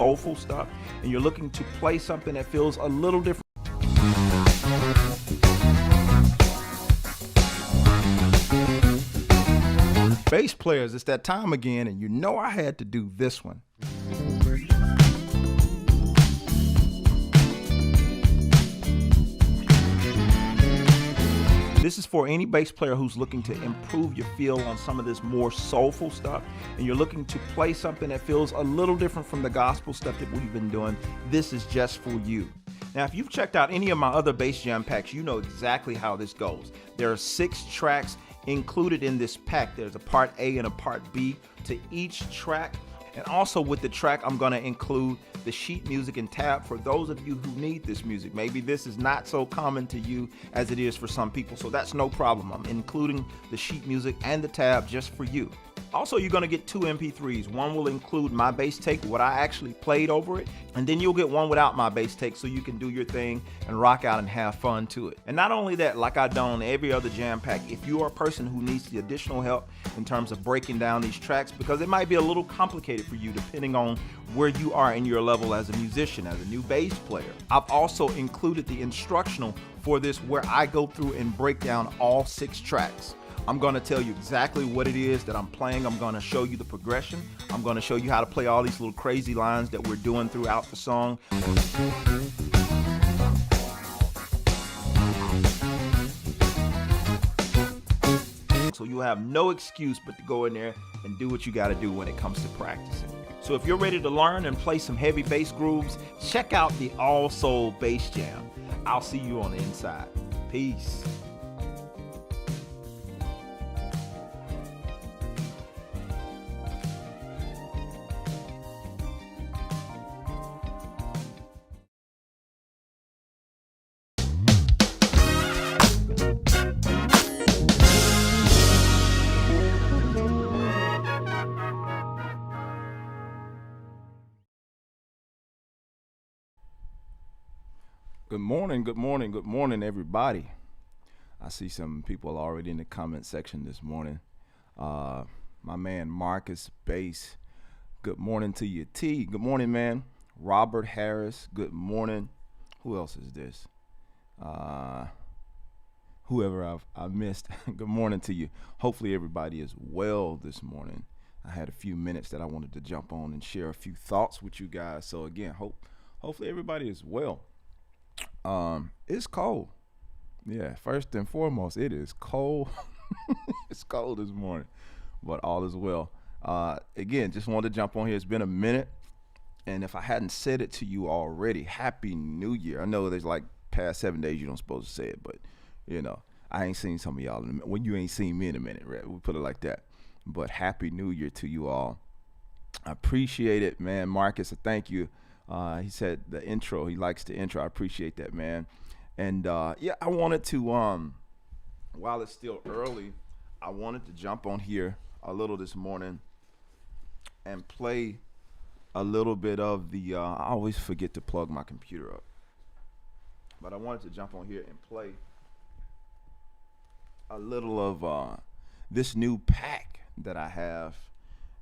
soulful stuff and you're looking to play something that feels a little different. Bass players, it's that time again, and you know I had to do this one. This is for any bass player who's looking to improve your feel on some of this more soulful stuff, and you're looking to play something that feels a little different from the gospel stuff that we've been doing. This is just for you. Now, if you've checked out any of my other Bass Jam packs, you know exactly how this goes. There are 6 tracks included in this pack. There's a part A and a part B to each track. And also with the track, I'm going to include the sheet music and tab for those of you who need this music. Maybe this is not so common to you as it is for some people, so that's no problem. I'm including the sheet music and the tab just for you. Also, you're going to get 2 MP3s. One will include my bass take, what I actually played over it, and then you'll get one without my bass take so you can do your thing and rock out and have fun to it. And not only that, like I've done on every other jam pack, if you are a person who needs the additional help in terms of breaking down these tracks, because it might be a little complicated for you depending on where you are in your level as a musician, as a new bass player, I've also included the instructional for this where I go through and break down all 6 tracks. I'm going to tell you exactly what it is that I'm playing. I'm going to show you the progression. I'm going to show you how to play all these little crazy lines that we're doing throughout the song. So you have no excuse but to go in there and do what you got to do when it comes to practicing. So if you're ready to learn and play some heavy bass grooves, check out the All Soul Bass Jam. I'll see you on the inside. Peace. Good morning, good morning, good morning, everybody. I see some people already in the comment section this morning. My man Marcus Bass, good morning to you. T, good morning, man. Robert Harris, good morning. Who else is this? Whoever I've missed, good morning to you. Hopefully everybody is well this morning. I had a few minutes that I wanted to jump on and share a few thoughts with you guys. So again, hopefully everybody is well. It's cold. Yeah, first and foremost, it is cold. It's cold this morning, but all is well. Again, just wanted to jump on here. It's been a minute, and if I hadn't said it to you already, Happy New Year. I know there's like past 7 days you don't supposed to say it, but you know, I ain't seen some of y'all in a minute. When you ain't seen me in a minute, right? We'll put it like that. But Happy New Year to you all. I appreciate it, man. Marcus, thank you. He said the intro, he likes the intro. I appreciate that, man. And yeah, I wanted to, while it's still early, I wanted to jump on here a little this morning and play a little bit of the, I always forget to plug my computer up, but I wanted to jump on here and play a little of this new pack that I have.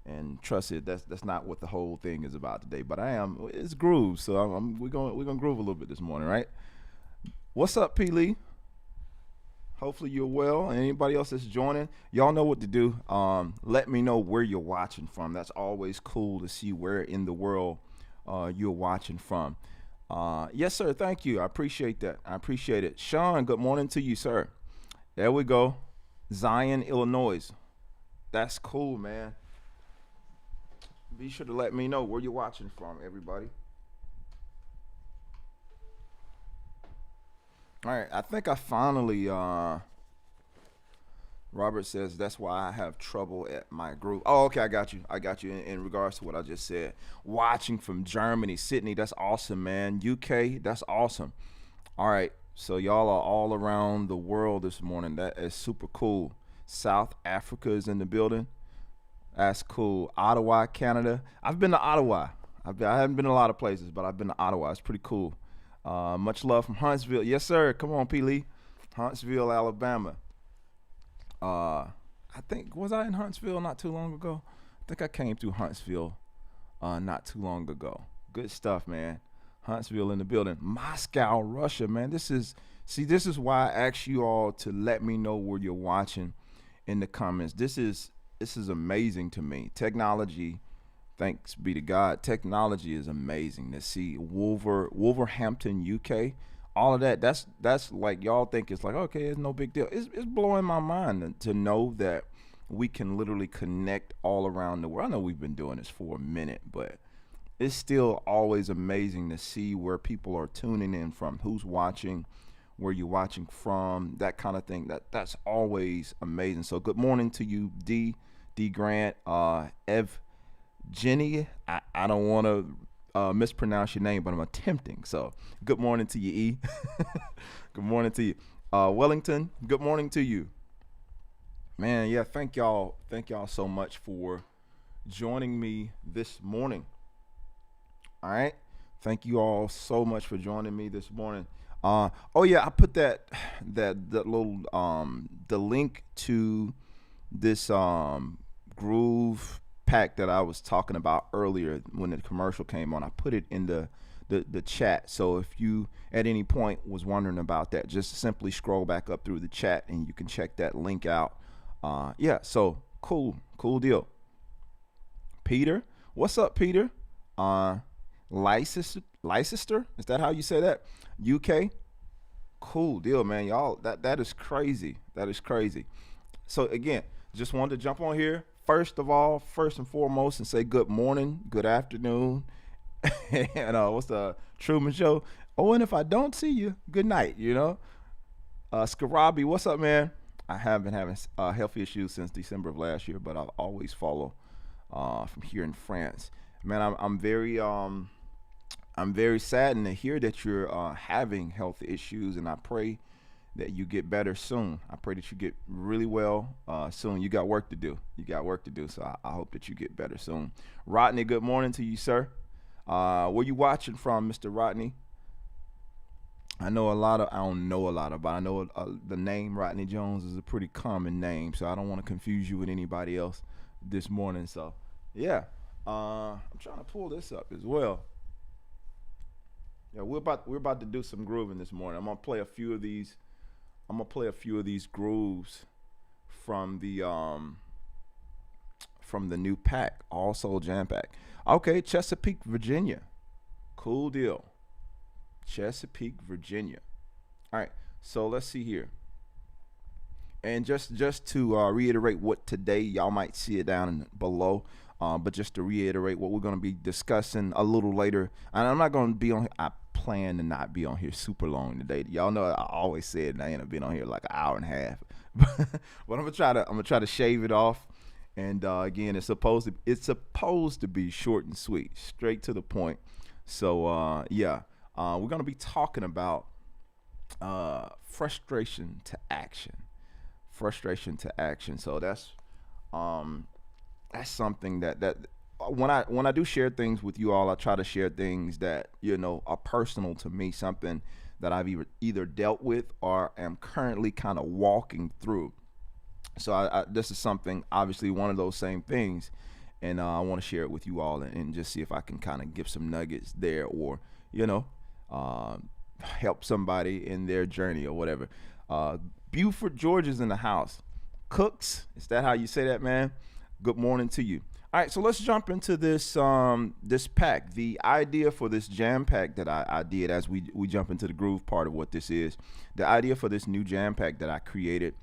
And trust it, that's not what the whole thing is about today. But it's grooves, so we're gonna groove a little bit this morning, right? What's up, P. Lee? Hopefully you're well. And anybody else that's joining, y'all know what to do. Let me know where you're watching from. That's always cool to see where in the world you're watching from. Yes, sir. Thank you. I appreciate that. I appreciate it. Sean, good morning to you, sir. There we go. Zion, Illinois. That's cool, man. Be sure to let me know where you're watching from, everybody. All right, I think I finally, Robert says that's why I have trouble at my group. Oh, okay, I got you in regards to what I just said. Watching from Germany, Sydney, that's awesome, man. UK, that's awesome. All right, so y'all are all around the world this morning. That is super cool. South Africa is in the building. That's cool. Ottawa, Canada. I've been to Ottawa. I haven't been to a lot of places, but I've been to Ottawa. It's pretty cool. Much love from Huntsville. Yes, sir. Come on, P. Lee. Huntsville, Alabama. I think, was I in Huntsville not too long ago? I think I came through Huntsville not too long ago. Good stuff, man. Huntsville in the building. Moscow, Russia, man. This is why I asked you all to let me know where you're watching in the comments. This is amazing to me. Technology, thanks be to God, technology is amazing to see. Wolverhampton, UK, all of that. That's like y'all think it's like okay, it's no big deal. It's blowing my mind to know that we can literally connect all around the world. I know we've been doing this for a minute, but it's still always amazing to see where people are tuning in from, who's watching, where you're watching from, that kind of thing. That's always amazing. So good morning to you, D Grant, Ev Jenny. I don't want to mispronounce your name, but I'm attempting. So good morning to you, E. Good morning to you, Wellington. Good morning to you, man. Yeah, thank y'all so much for joining me this morning. All right. Thank you all so much for joining me this morning. Oh yeah, I put that little the link to this groove pack that I was talking about earlier when the commercial came on. I put it in the chat. So if you at any point was wondering about that, just simply scroll back up through the chat and you can check that link out. Yeah, so cool deal. Peter, what's up, Peter? Leicester, is that how you say that? UK, cool deal, man. Y'all, that is crazy. That is crazy. So again, just wanted to jump on here first and foremost, and say good morning, good afternoon, and what's the Truman Show? Oh, and if I don't see you, good night. Skarabi, what's up, man? I have been having health issues since December of last year, but I'll always follow from here in France. Man, I'm very saddened to hear that you're having health issues, and I pray that you get better soon. I pray that you get really well soon. You got work to do. So I hope that you get better soon. Rodney, good morning to you, sir. Where you watching from, Mr. Rodney? I don't know a lot about, I know the name Rodney Jones is a pretty common name, so I don't want to confuse you with anybody else this morning. So, yeah, I'm trying to pull this up as well. Yeah, we're about to do some grooving this morning. I'm gonna play a few of these. Grooves from the new pack, All Soul Jam Pack. Okay, Chesapeake, Virginia. Cool deal. Chesapeake, Virginia. All right, so let's see here. And just to reiterate what today, y'all might see it down below. But just to reiterate what we're going to be discussing a little later, and I'm not going to be on. I plan to not be on here super long today. Y'all know I always said I end up being on here like an hour and a half, but I'm gonna try to shave it off. And again, it's supposed to be short and sweet, straight to the point. So yeah, we're gonna be talking about frustration to action. So that's something that when I do share things with you all, I try to share things that are personal to me, something that I've either dealt with or am currently kind of walking through. So this is something, obviously one of those same things, and I want to share it with you all and just see if I can kind of give some nuggets there, or help somebody in their journey or whatever. Buford, Georgia's in the house. Cooks, is that how you say that, man? Good morning to you. All right, so let's jump into this this pack. The idea for this jam pack that I did, as we jump into the groove part of what this is, the idea for this new jam pack that I created,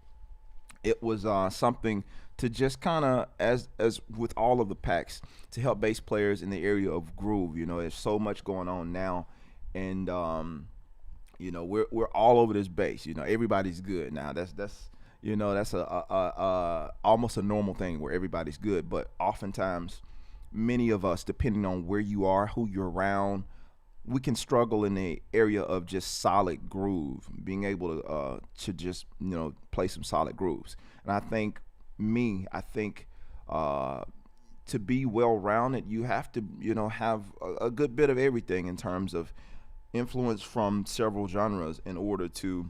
it was something to just kind of, as with all of the packs, to help bass players in the area of groove. There's so much going on now, and we're all over this bass. Everybody's good now. That's almost a normal thing where everybody's good, but oftentimes many of us, depending on where you are, who you're around, we can struggle in the area of just solid groove, being able to just play some solid grooves. And I think to be well-rounded, you have to have a good bit of everything in terms of influence from several genres in order to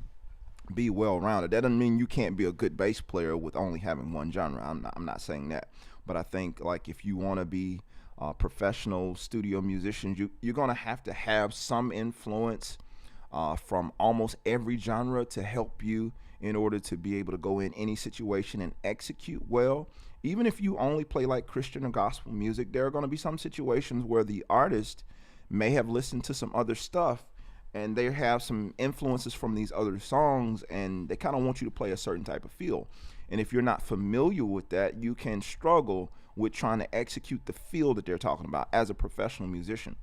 be well-rounded. That doesn't mean you can't be a good bass player with only having one genre. I'm not saying that, but I think like if you want to be professional studio musicians, you're going to have some influence from almost every genre to help you in order to be able to go in any situation and execute well. Even if you only play like Christian or gospel music, there are going to be some situations where the artist may have listened to some other stuff and they have some influences from these other songs, and they kind of want you to play a certain type of feel. And if you're not familiar with that, you can struggle with trying to execute the feel that they're talking about as a professional musician.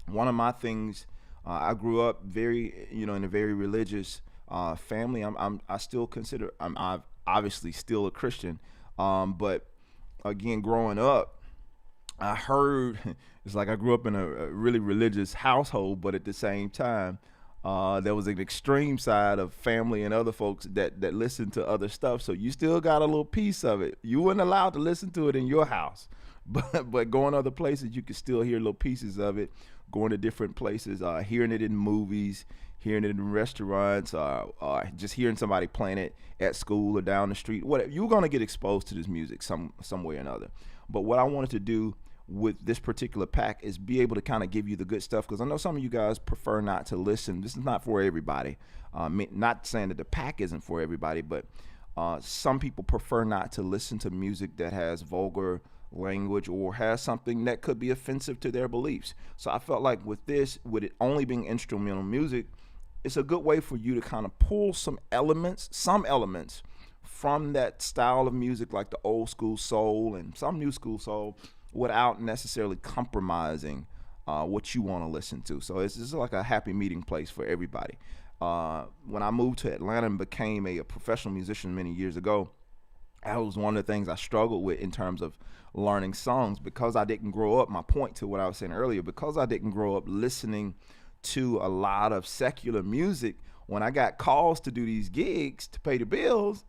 One of my things, I grew up very, in a very religious family. I still consider, I'm obviously still a Christian, but again, growing up, I heard, it's like I grew up in a really religious household, but at the same time, there was an extreme side of family and other folks that listened to other stuff. So you still got a little piece of it. You weren't allowed to listen to it in your house, but going other places, you could still hear little pieces of it. Going to different places, hearing it in movies, hearing it in restaurants, just hearing somebody playing it at school or down the street. Whatever, you're gonna get exposed to this music some way or another. But what I wanted to do with this particular pack is be able to kind of give you the good stuff, because I know some of you guys prefer not to listen. This is not for everybody. Not saying that the pack isn't for everybody, but some people prefer not to listen to music that has vulgar language or has something that could be offensive to their beliefs. So I felt like with this, with it only being instrumental music, it's a good way for you to kind of pull some elements from that style of music, like the old school soul and some new school soul, without necessarily compromising what you want to listen to. So it's just like a happy meeting place for everybody. When I moved to Atlanta and became a professional musician many years ago, that was one of the things I struggled with in terms of learning songs, because I didn't grow up, my point to what I was saying earlier, because I didn't grow up listening to a lot of secular music. When I got calls to do these gigs to pay the bills,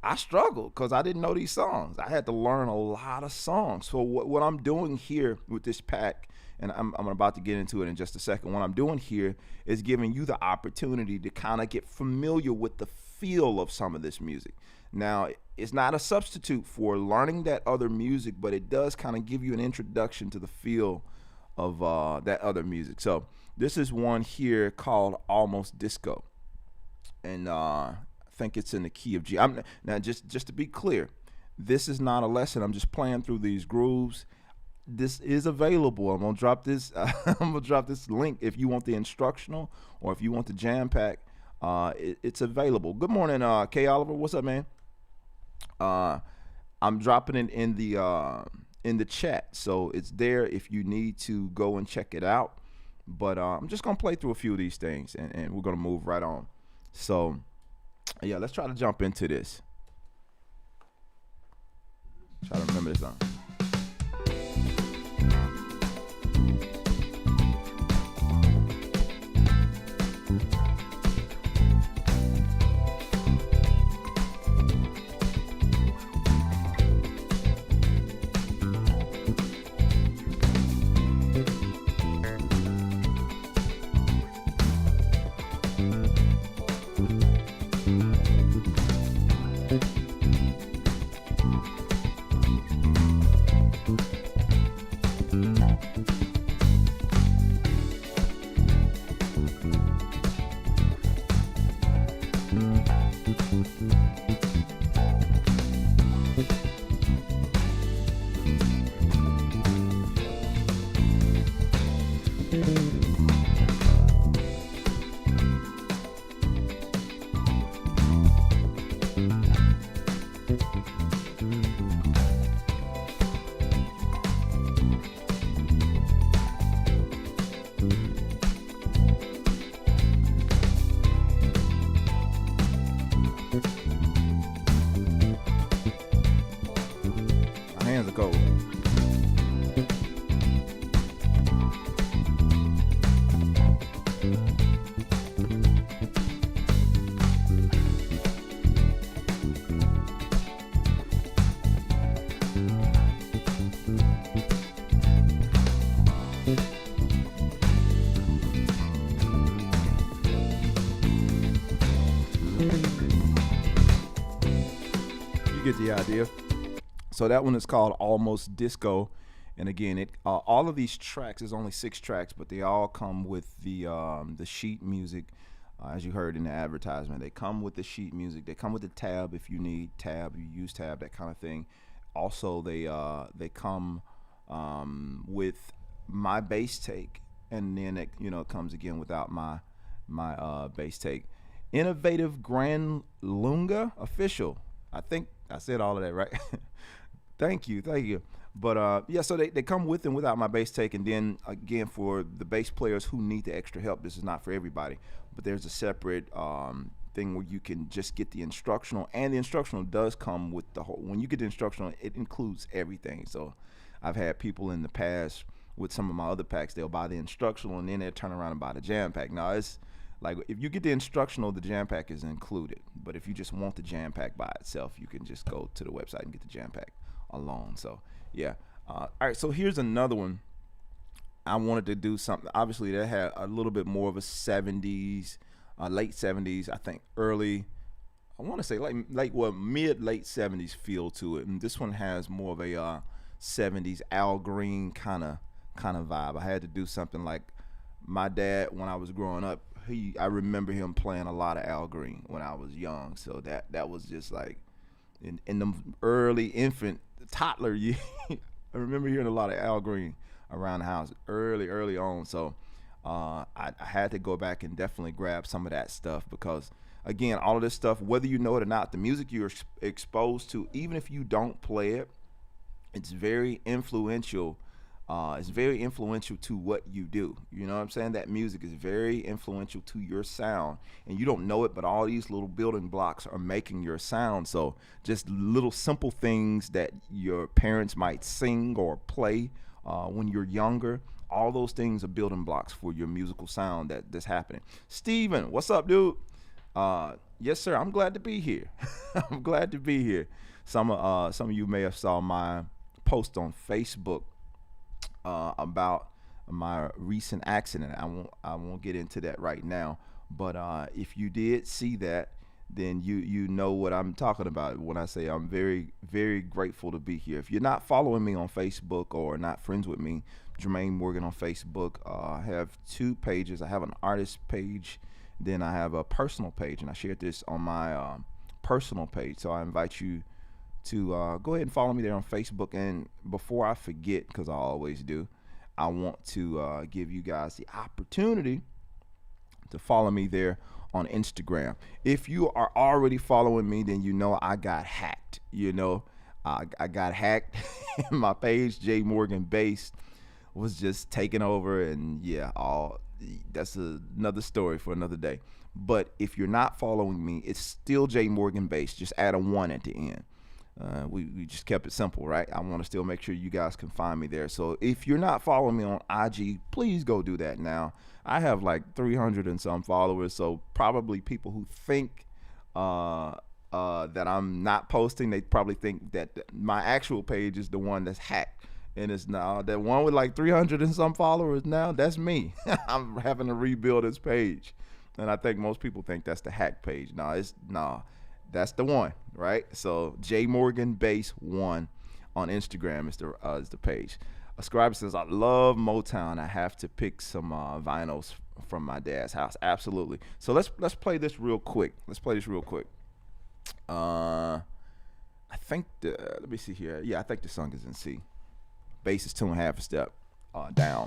I struggled because I didn't know these songs. I had to learn a lot of songs. So what I'm doing here with this pack, and I'm about to get into it in just a second, what I'm doing here is giving you the opportunity to kind of get familiar with the feel of some of this music. Now, it's not a substitute for learning that other music, but it does kind of give you an introduction to the feel of that other music. So this is one here called Almost Disco, and I think it's in the key of G. Now, just to be clear, this is not a lesson. I'm just playing through these grooves. This is available. I'm gonna drop this. I'm gonna drop this link if you want the instructional or if you want the jam pack. It's available. Good morning, K. Oliver. What's up, man? I'm dropping it in the chat, so it's there if you need to go and check it out. But I'm just gonna play through a few of these things, and we're gonna move right on. So yeah, let's try to jump into this. Try to remember this song. Hands are cold. You get the idea. So that one is called Almost Disco, And again, it all of these tracks is only 6 tracks, but they all come with the sheet music, as you heard in the advertisement. They come with the sheet music. They come with the tab if you need tab, you use tab, that kind of thing. Also, they come with my bass take, and then it comes again without my bass take. Innovative Grand Lunga official. I think I said all of that right. Thank you. But yeah, so they come with and without my bass take, and then again for the bass players who need the extra help, this is not for everybody. But there's a separate thing where you can just get the instructional, and the instructional does come with the whole. When you get the instructional, it includes everything. So I've had people in the past with some of my other packs, they'll buy the instructional and then they'll turn around and buy the jam pack. Now it's like if you get the instructional, the jam pack is included. But if you just want the jam pack by itself, you can just go to the website and get the jam pack alone. So yeah. All right, so here's another one. I wanted to do something. Obviously, that had a little bit more of a 70s, late 70s, I think early, I want to say mid-late 70s feel to it. And this one has more of a 70s Al Green kind of vibe. I had to do something like my dad, when I was growing up, I remember him playing a lot of Al Green when I was young. So that was just like in the early infant toddler years. I remember hearing a lot of Al Green around the house early on. So I had to go back and definitely grab some of that stuff, because again, all of this stuff, whether you know it or not, the music you're exposed to, even if you don't play it, it's very influential. It's very influential to what you do. You know what I'm saying? That music is very influential to your sound, and you don't know it, but all these little building blocks are making your sound. So just little simple things that your parents might sing or play when you're younger, all those things are building blocks for your musical sound that's happening. Steven, what's up, dude? Yes, sir. I'm glad to be here. I'm glad to be here. Some of you may have saw my post on Facebook about my recent accident. I won't get into that right now, but if you did see that, then you know what I'm talking about when I say I'm very, very grateful to be here. If you're not following me on Facebook or not friends with me, Jermaine Morgan on Facebook, I have 2 pages. I have an artist page, then I have a personal page, and I shared this on my personal page. So I invite you to go ahead and follow me there on Facebook. And before I forget, because I always do, I want to give you guys the opportunity to follow me there on Instagram. If you are already following me, then you know I got hacked. I got hacked. My page, J Morgan Bass, was just taken over, and yeah, that's another story for another day. But if you're not following me, it's still J Morgan Bass. Just add a 1 at the end. We just kept it simple, right? I want to still make sure you guys can find me there. So if you're not following me on IG, please go do that now. I have like 300 and some followers, so probably people who think that I'm not posting, they probably think that my actual page is the one that's hacked. And it's now that one with like 300 and some followers now, that's me. I'm having to rebuild this page. And I think most people think that's the hack page. That's the one, right? So J Morgan Bass 1 on Instagram is the page. A scribe says, I love Motown. I have to pick some vinyls from my dad's house. Absolutely. So let's play this real quick. I think let me see here. Yeah, I think the song is in C. Bass is 2.5 a step down.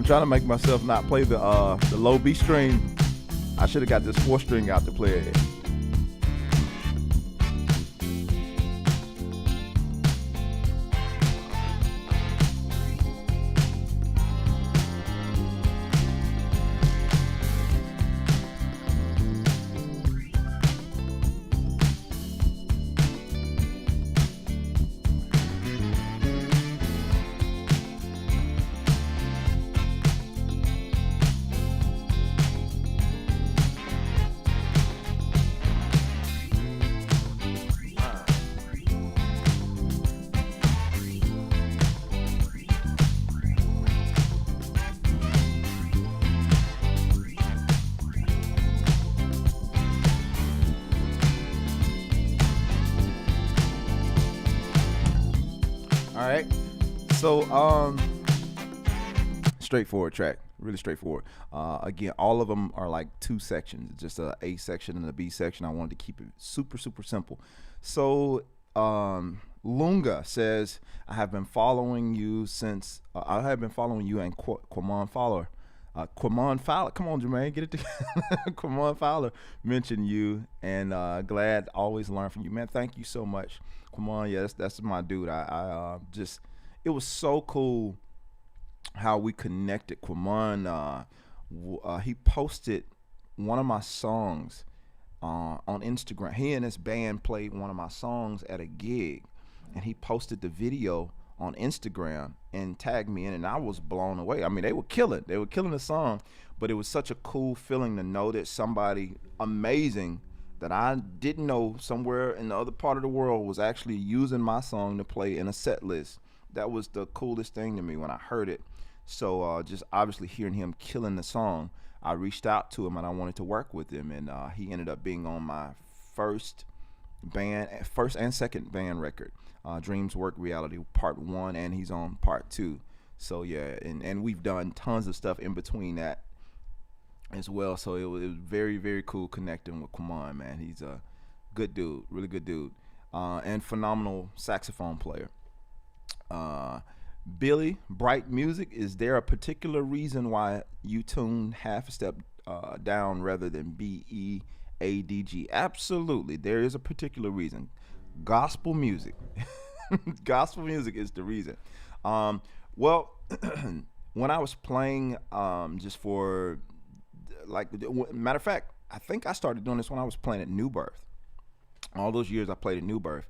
trying to make myself not play the low B string. I should have got this 4-string out to play it. All right. So, straightforward track, really straightforward. Again, all of them are like 2 sections, just a A section and a B section. I wanted to keep it super, super simple. So, Lunga says, I have been following you since, I have been following you and Quamon Fowler. Quamon Fowler, come on, Jermaine, get it together. Quamon Fowler mentioned you, and glad always learn from you, man. Thank you so much, Quamon. Yeah, that's my dude. I just, it was so cool how we connected. Quamon, he posted one of my songs on Instagram. He and his band played one of my songs at a gig, and he posted the video on Instagram and tagged me in, and I was blown away. I mean, they were killing the song, but it was such a cool feeling to know that somebody amazing that I didn't know somewhere in the other part of the world was actually using my song to play in a set list. That was the coolest thing to me when I heard it. So just obviously hearing him killing the song, I reached out to him and I wanted to work with him, and he ended up being on my first and second band record, Dreams Work Reality Part 1, and he's on Part 2. So yeah, and we've done tons of stuff in between that as well. So it was very, very cool connecting with Quamon, man. He's a good dude, really good dude, and phenomenal saxophone player. Billy, Bright Music, is there a particular reason why you tune half a step down rather than BEADG? Absolutely, there is a particular reason. Gospel music. Gospel music is the reason. Well, when I was playing, just for, like, matter of fact, I think I started doing this when I was playing at New Birth. All those years I played at New Birth,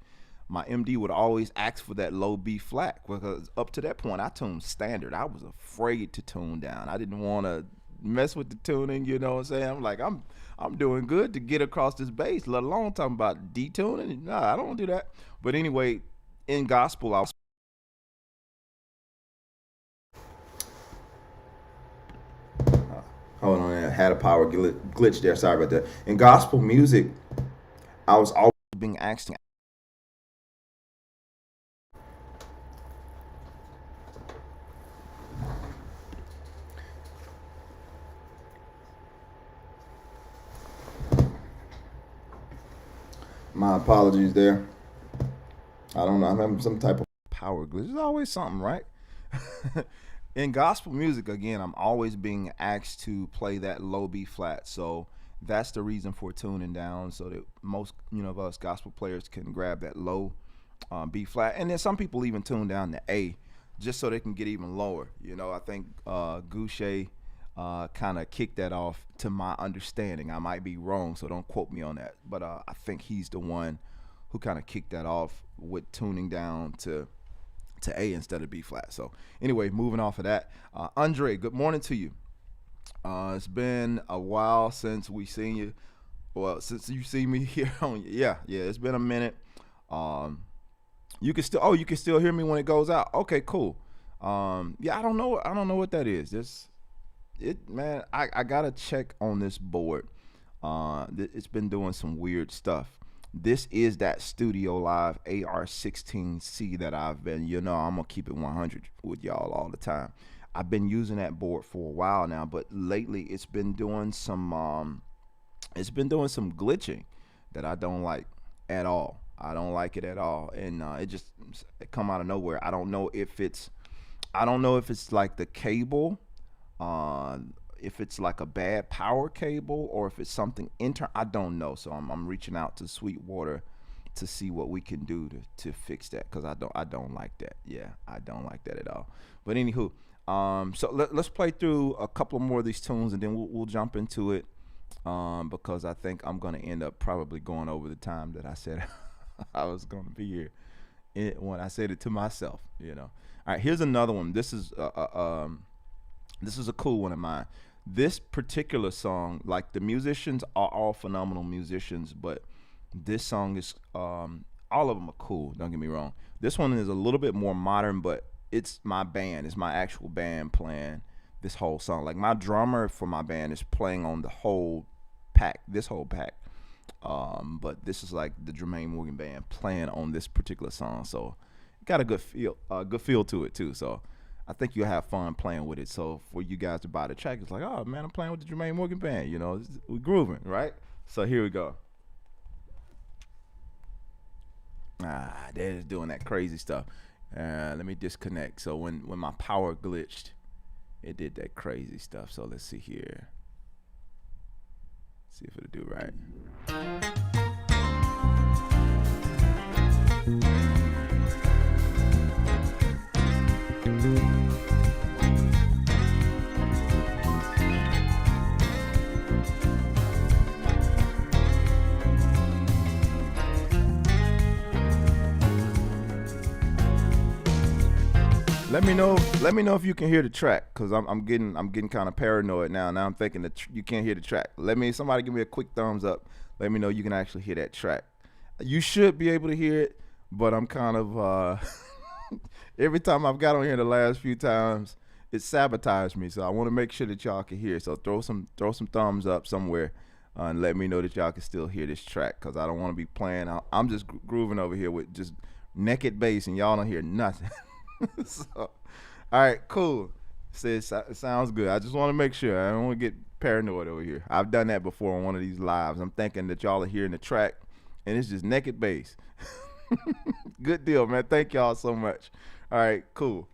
my MD would always ask for that low B flat, because up to that point I tuned standard. I was afraid to tune down. I didn't want to mess with the tuning, you know what I'm saying? I'm like, I'm doing good to get across this bass, let alone talking about detuning. No, I don't do that. But anyway, in gospel, I was hold on, I had a power glitch there. Sorry about that. In gospel music, I was always being asked. My apologies there. I don't know. I'm having some type of power glitch. There's always something, right? In gospel music, again, I'm always being asked to play that low B flat. So that's the reason for tuning down, so that most, of us gospel players can grab that low B flat. And then some people even tune down to A, just so they can get even lower. I think Goucher kind of kicked that off, to my understanding. I might be wrong, so don't quote me on that. But I think he's the one who kind of kicked that off with tuning down to A instead of B flat. So anyway, moving off of that, Andre, good morning to you. It's been a while since we seen you. Well, since you see me here on, yeah, it's been a minute. You can still hear me when it goes out. Okay, cool. Yeah, I don't know what that is. Man, I gotta check on this board. It's been doing some weird stuff. This is that Studio Live AR16C that I've been, I'm gonna keep it 100 with y'all all the time. I've been using that board for a while now, but lately it's been doing some glitching that I don't like at all. I don't like it at all, and it come out of nowhere. I don't know if it's like the cable uh, if it's like a bad power cable or if it's something internal. I don't know. So I'm reaching out to Sweetwater to see what we can do to fix that, because I don't like that. Yeah, I don't like that at all. But anywho, so let's play through a couple more of these tunes and then we'll jump into it, because I think I'm gonna end up probably going over the time that I said I was gonna be here when I said it to myself. All right, here's another one. This is a cool one of mine. This particular song, like, the musicians are all phenomenal musicians, but this song is all of them are cool. Don't get me wrong. This one is a little bit more modern, but it's my band. It's my actual band playing this whole song. Like, my drummer for my band is playing on the whole pack, this whole pack. But this is like the Jermaine Morgan band playing on this particular song. So it got a good feel to it too. So I think you'll have fun playing with it. So for you guys to buy the track, it's like, oh man, I'm playing with the Jermaine Morgan band. We're grooving, right? So here we go. They're just doing that crazy stuff. Let me disconnect. So when my power glitched, it did that crazy stuff. So let's see here. See if it'll do right. Let me know if you can hear the track, cause I'm getting kind of paranoid now. Now I'm thinking that you can't hear the track. Somebody give me a quick thumbs up. Let me know you can actually hear that track. You should be able to hear it, but I'm kind of every time I've got on here the last few times, it sabotaged me. So I want to make sure that y'all can hear. So throw some thumbs up somewhere, and let me know that y'all can still hear this track, cause I don't want to be playing. I'm just grooving over here with just naked bass, and y'all don't hear nothing. So, all right, cool. It sounds good. I just want to make sure. I don't want to get paranoid over here. I've done that before on one of these lives. I'm thinking that y'all are hearing the track, and it's just naked bass. Good deal, man. Thank y'all so much. All right, cool.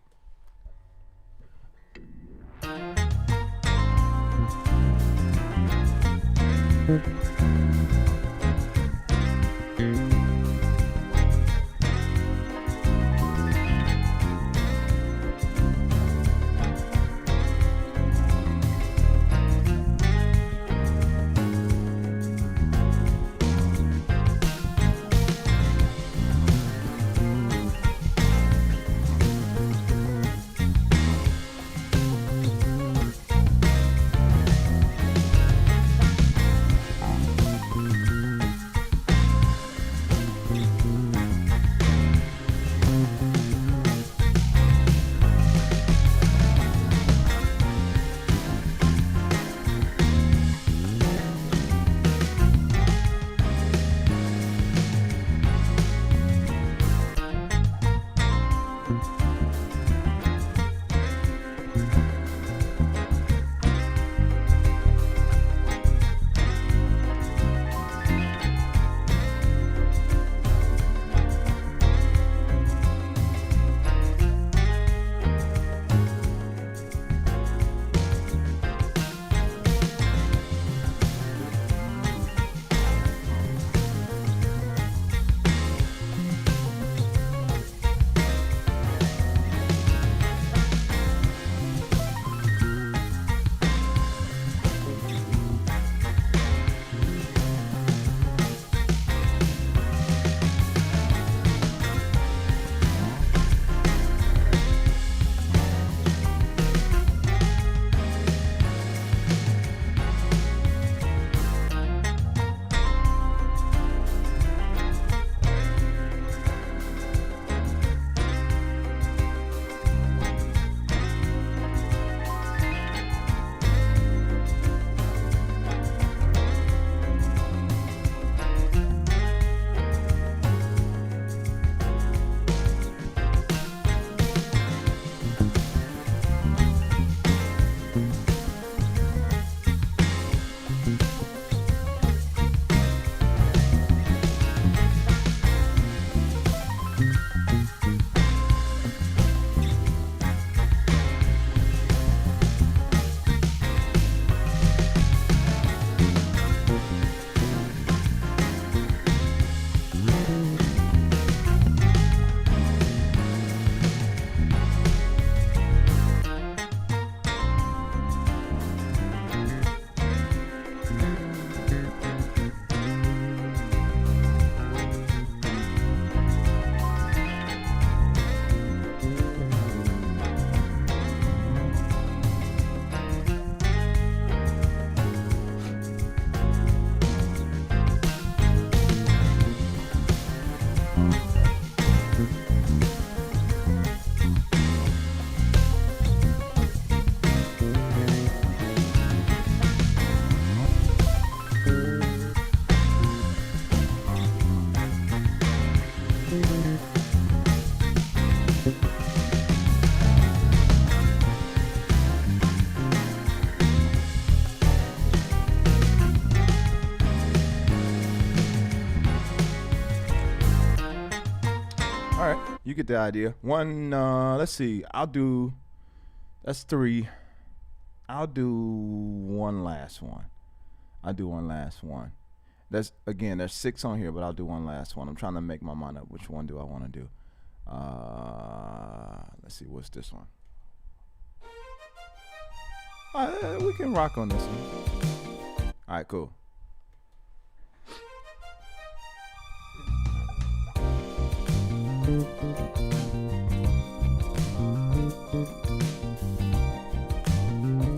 You get the idea. One, let's see. That's 3. I'll do one last one. I'll do one last one. There's 6 on here, but I'll do one last one. I'm trying to make my mind up. Which one do I want to do? Let's see. What's this one? We can rock on this one. All right, cool.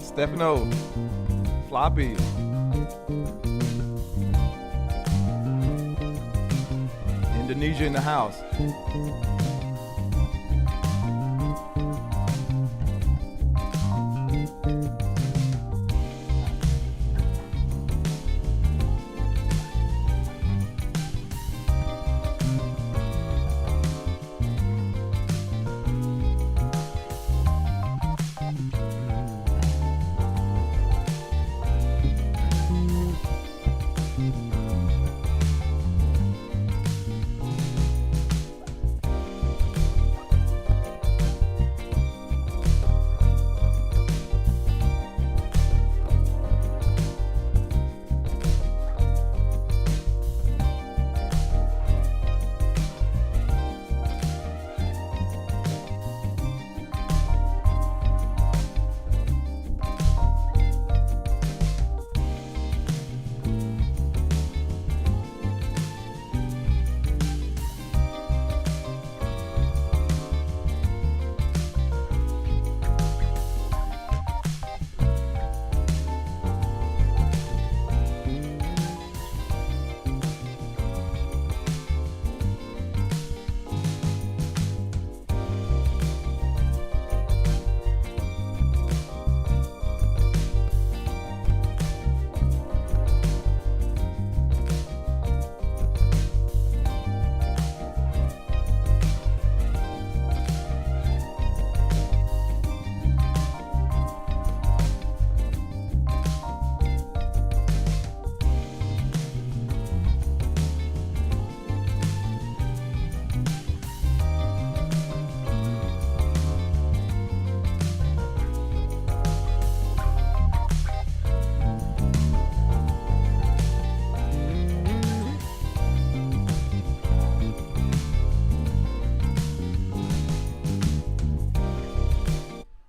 Stefano, Floppy. Indonesia in the house.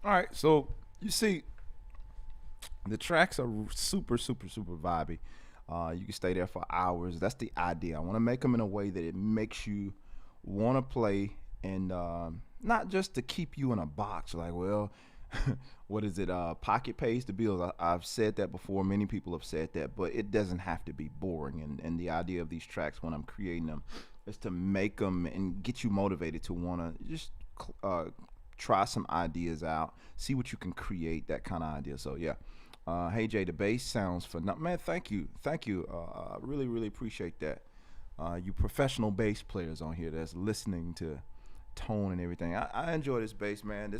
All right, so you see, the tracks are super, super, super vibey. You can stay there for hours. That's the idea. I want to make them in a way that it makes you want to play, and not just to keep you in a box. Like, well, what is it? Pocket pays the bills. I've said that before. Many people have said that, but it doesn't have to be boring. And the idea of these tracks when I'm creating them is to make them and get you motivated to want to just try some ideas out, see what you can create, that kind of idea. So yeah. Hey Jay, the bass sounds phenomenal. Man, thank you. I really, really appreciate that. You professional bass players on here that's listening to tone and everything. I enjoy this bass, man.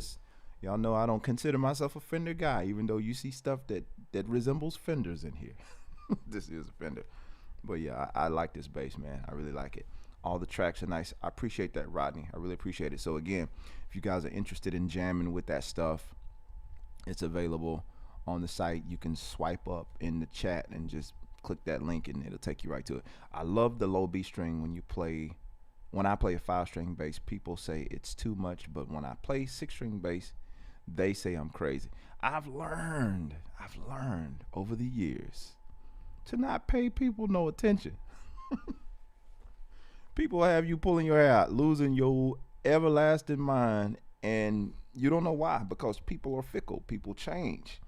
Y'all know I don't consider myself a Fender guy, even though you see stuff that resembles Fenders in here. This is a Fender. But yeah, I like this bass, man. I really like it. All the tracks are nice. I appreciate that, Rodney. I really appreciate it. So again, if you guys are interested in jamming with that stuff, it's available on the site. You can swipe up in the chat and just click that link and it'll take you right to it. I love the low B string when I play a 5-string bass. People say it's too much, but when I play 6-string bass, they say I'm crazy. I've learned over the years to not pay people no attention. People have you pulling your hair out, losing your everlasting mind, and you don't know why, because people are fickle. People change.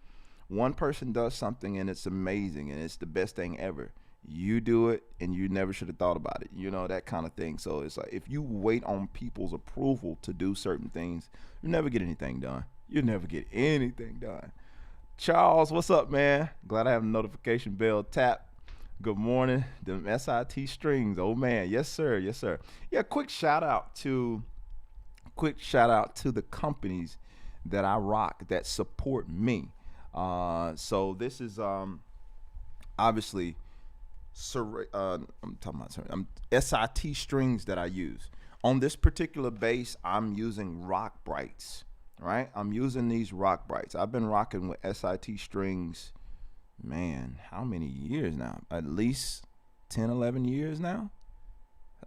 One person does something and it's amazing and it's the best thing ever. You do it and you never should have thought about it. You know, that kind of thing. So it's like, if you wait on people's approval to do certain things, you never get anything done. You never get anything done. Charles, what's up, man? Glad I have a notification bell tap. Good morning. Them SIT strings. Oh man. Yes, sir. Yes, sir. Yeah, quick shout out to the companies that I rock that support me. So this is obviously I'm talking about SIT strings that I use. On this particular bass, I'm using Rock Brights, right? I'm using these Rock Brights. I've been rocking with SIT strings, man, how many years now? At least 10, 11 years now.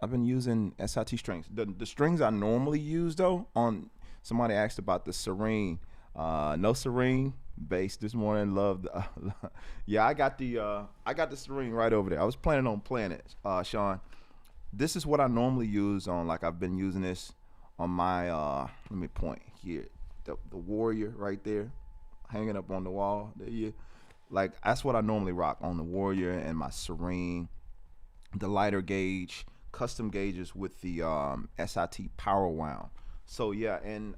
I've been using SIT strings. The strings I normally use though, on somebody asked about the Serene. No Serene bass this morning. Love the, yeah, I got the Serene right over there. I was planning on playing it, Sean. This is what I normally use on, like I've been using this on my let me point here. The Warrior right there, hanging up on the wall. There you, like that's what I normally rock on the Warrior and my Serene, the lighter gauge, custom gauges with the SIT power wound. So yeah, and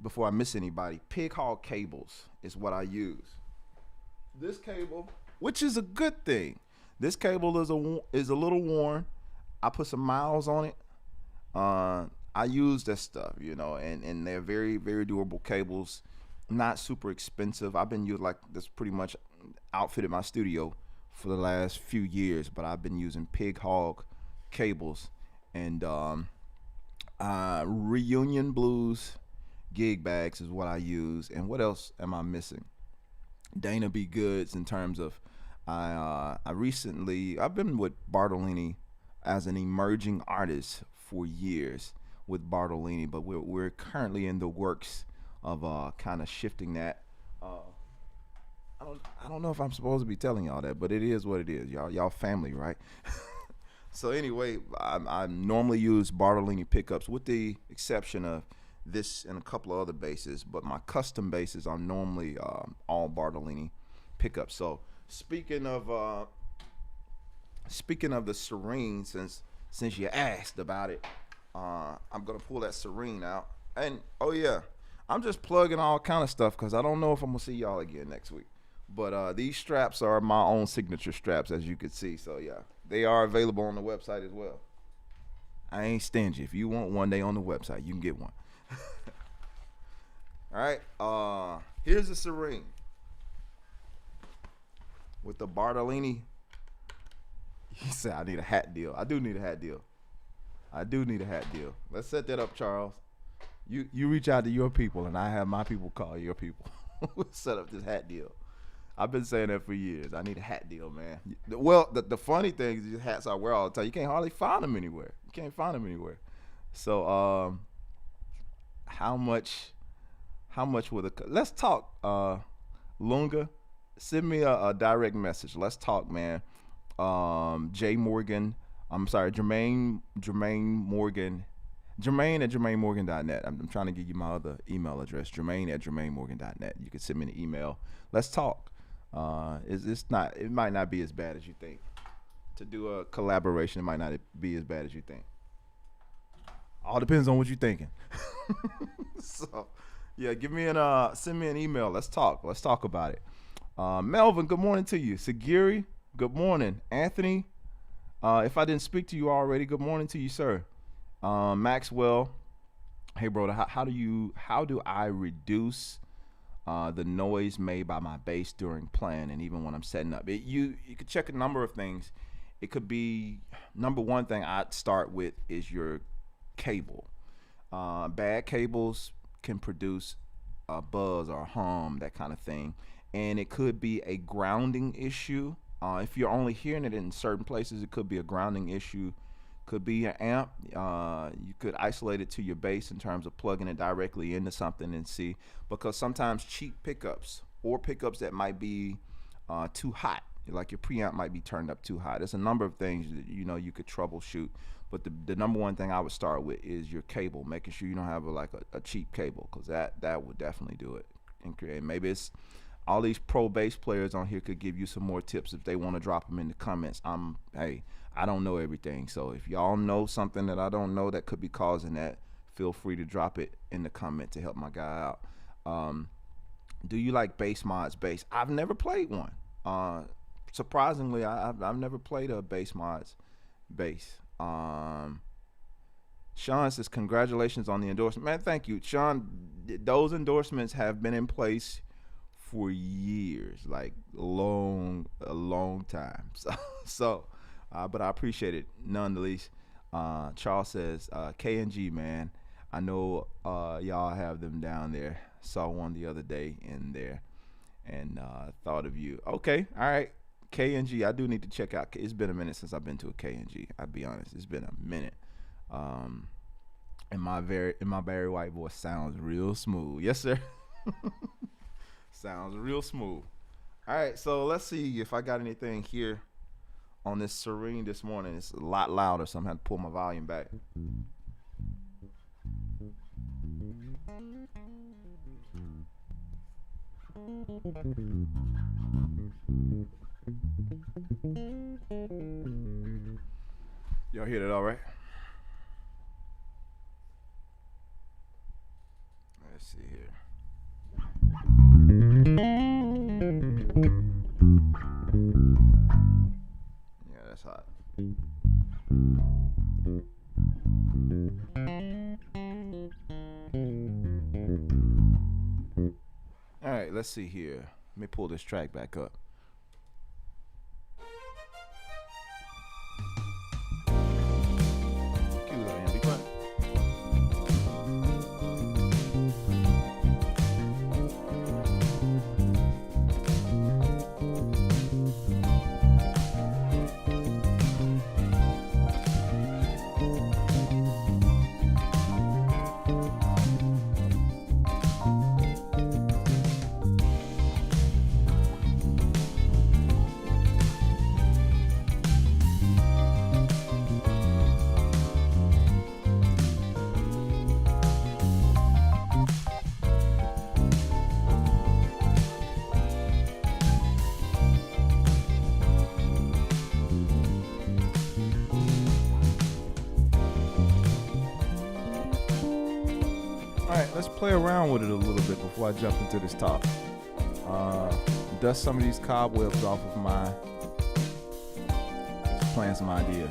before I miss anybody, pig hog cables is what I use. This cable, which is a good thing. This cable is a little worn. I put some miles on it. I use that stuff, you know, and they're very, very durable cables, not super expensive. I've been using, like, this pretty much outfitted my studio for the last few years, but I've been using pig hog cables and Reunion Blues gig bags is what I use. And what else am I missing? Dana B. Goods in terms of I've been with Bartolini as an emerging artist for years with Bartolini, but we're currently in the works of kind of shifting that. I don't know if I'm supposed to be telling y'all that, but it is what it is. Y'all family, right? So anyway, I normally use Bartolini pickups with the exception of this and a couple of other basses, but my custom basses are normally all Bartolini pickups. So speaking of the Serene, since you asked about it, I'm gonna pull that Serene out. And oh yeah, I'm just plugging all kind of stuff because I don't know if I'm gonna see y'all again next week. But these straps are my own signature straps, as you can see. So yeah, they are available on the website as well. I ain't stingy. If you want one, they on the website. You can get one. All right. Here's the Serene with the Bartolini. He said, I need a hat deal. I do need a hat deal. Let's set that up, Charles. You reach out to your people, and I have my people call your people. We'll set up this hat deal. I've been saying that for years. I need a hat deal, man. Well, the funny thing is these hats I wear all the time. You can't hardly find them anywhere. So, how much would it? Let's talk, Lunga. Send me a direct message. Let's talk, man. Jermaine Morgan. Jermaine at JermaineMorgan.net. I'm trying to give you my other email address. Jermaine at JermaineMorgan.net. You can send me an email. Let's talk. It might not be as bad as you think. To do a collaboration, it might not be as bad as you think. All depends on what you're thinking. So, yeah, send me an email. Let's talk about it. Melvin, good morning to you. Sagiri, good morning. Anthony, if I didn't speak to you already, good morning to you, sir. Maxwell, hey bro, how do I reduce the noise made by my bass during playing and even when I'm setting up? You could check a number of things. It could be, number one thing I'd start with is your cable. Bad cables can produce a buzz or a hum, that kind of thing, and it could be a grounding issue. If you're only hearing it in certain places, it could be a grounding issue. Could be your amp. You could isolate it to your bass in terms of plugging it directly into something and see, because sometimes cheap pickups or pickups that might be too hot, like your preamp might be turned up too high. There's a number of things that you could troubleshoot, but the number one thing I would start with is your cable, making sure you don't have a cheap cable, because that would definitely do it. And create, maybe it's all these pro bass players on here could give you some more tips if they want to drop them in the comments. I don't know everything, so if y'all know something that I don't know that could be causing that, feel free to drop it in the comment to help my guy out. Do you like bass mods bass? I've never played one. Surprisingly, I've never played a bass mods bass. Sean says, congratulations on the endorsement. Man, thank you, Sean. Those endorsements have been in place for years, like a long time. So but I appreciate it nonetheless. Charles says, K&G, man. I know y'all have them down there. Saw one the other day in there and thought of you. Okay, all right. K&G, I do need to check out. It's been a minute since I've been to a K&G. I'll be honest. It's been a minute. And my Barry White voice sounds real smooth. Yes, sir. Sounds real smooth. All right, so let's see if I got anything here on this Serene this morning. It's a lot louder, so I'm going to pull my volume back. Y'all hear that all right? Let's see here. Yeah, that's hot. All right, let's see here. Let me pull this track back up. Cue that in, be quiet. Let's play around with it a little bit before I jump into this top. Dust some of these cobwebs off of my, just playing some ideas.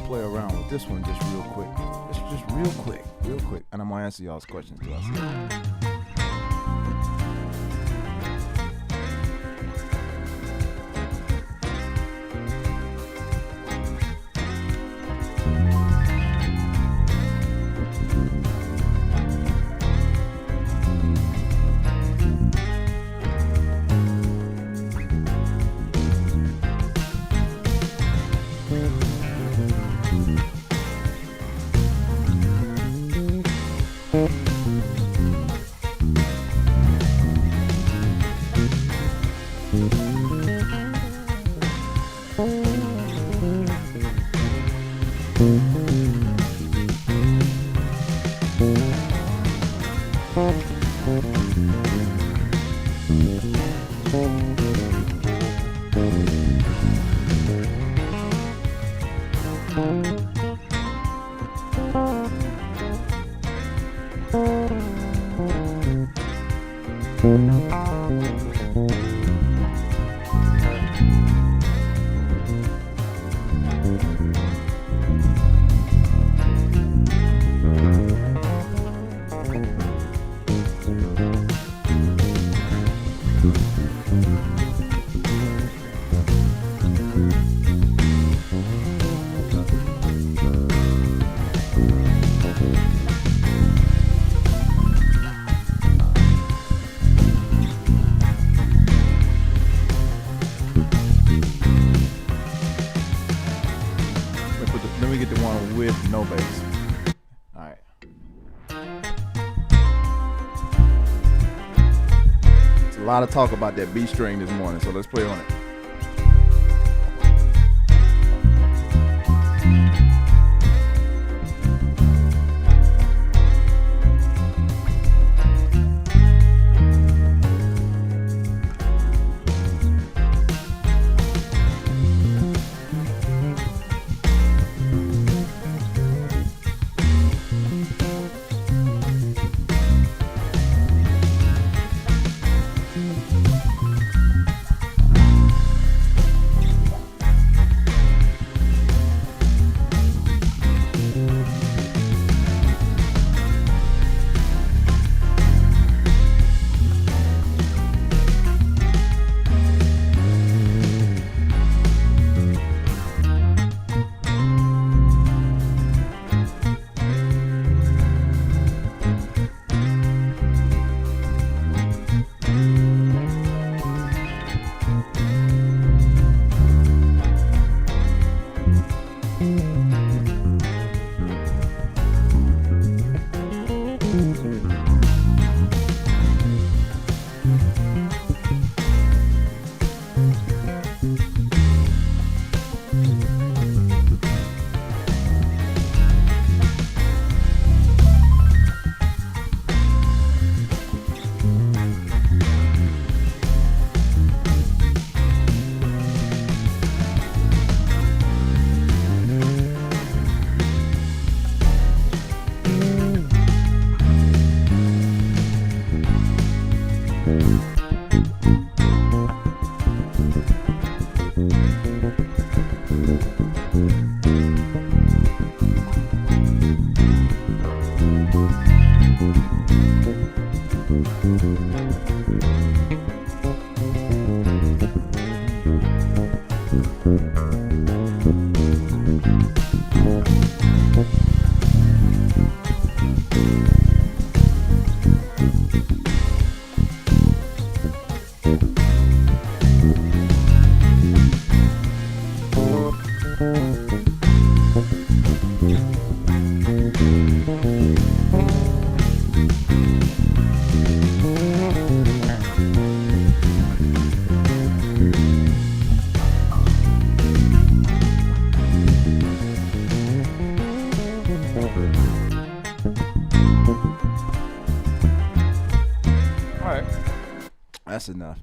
Play around with this one just real quick. Just real quick. And I'm gonna answer y'all's questions too. I see. lot of talk about that B string this morning, so let's play on it.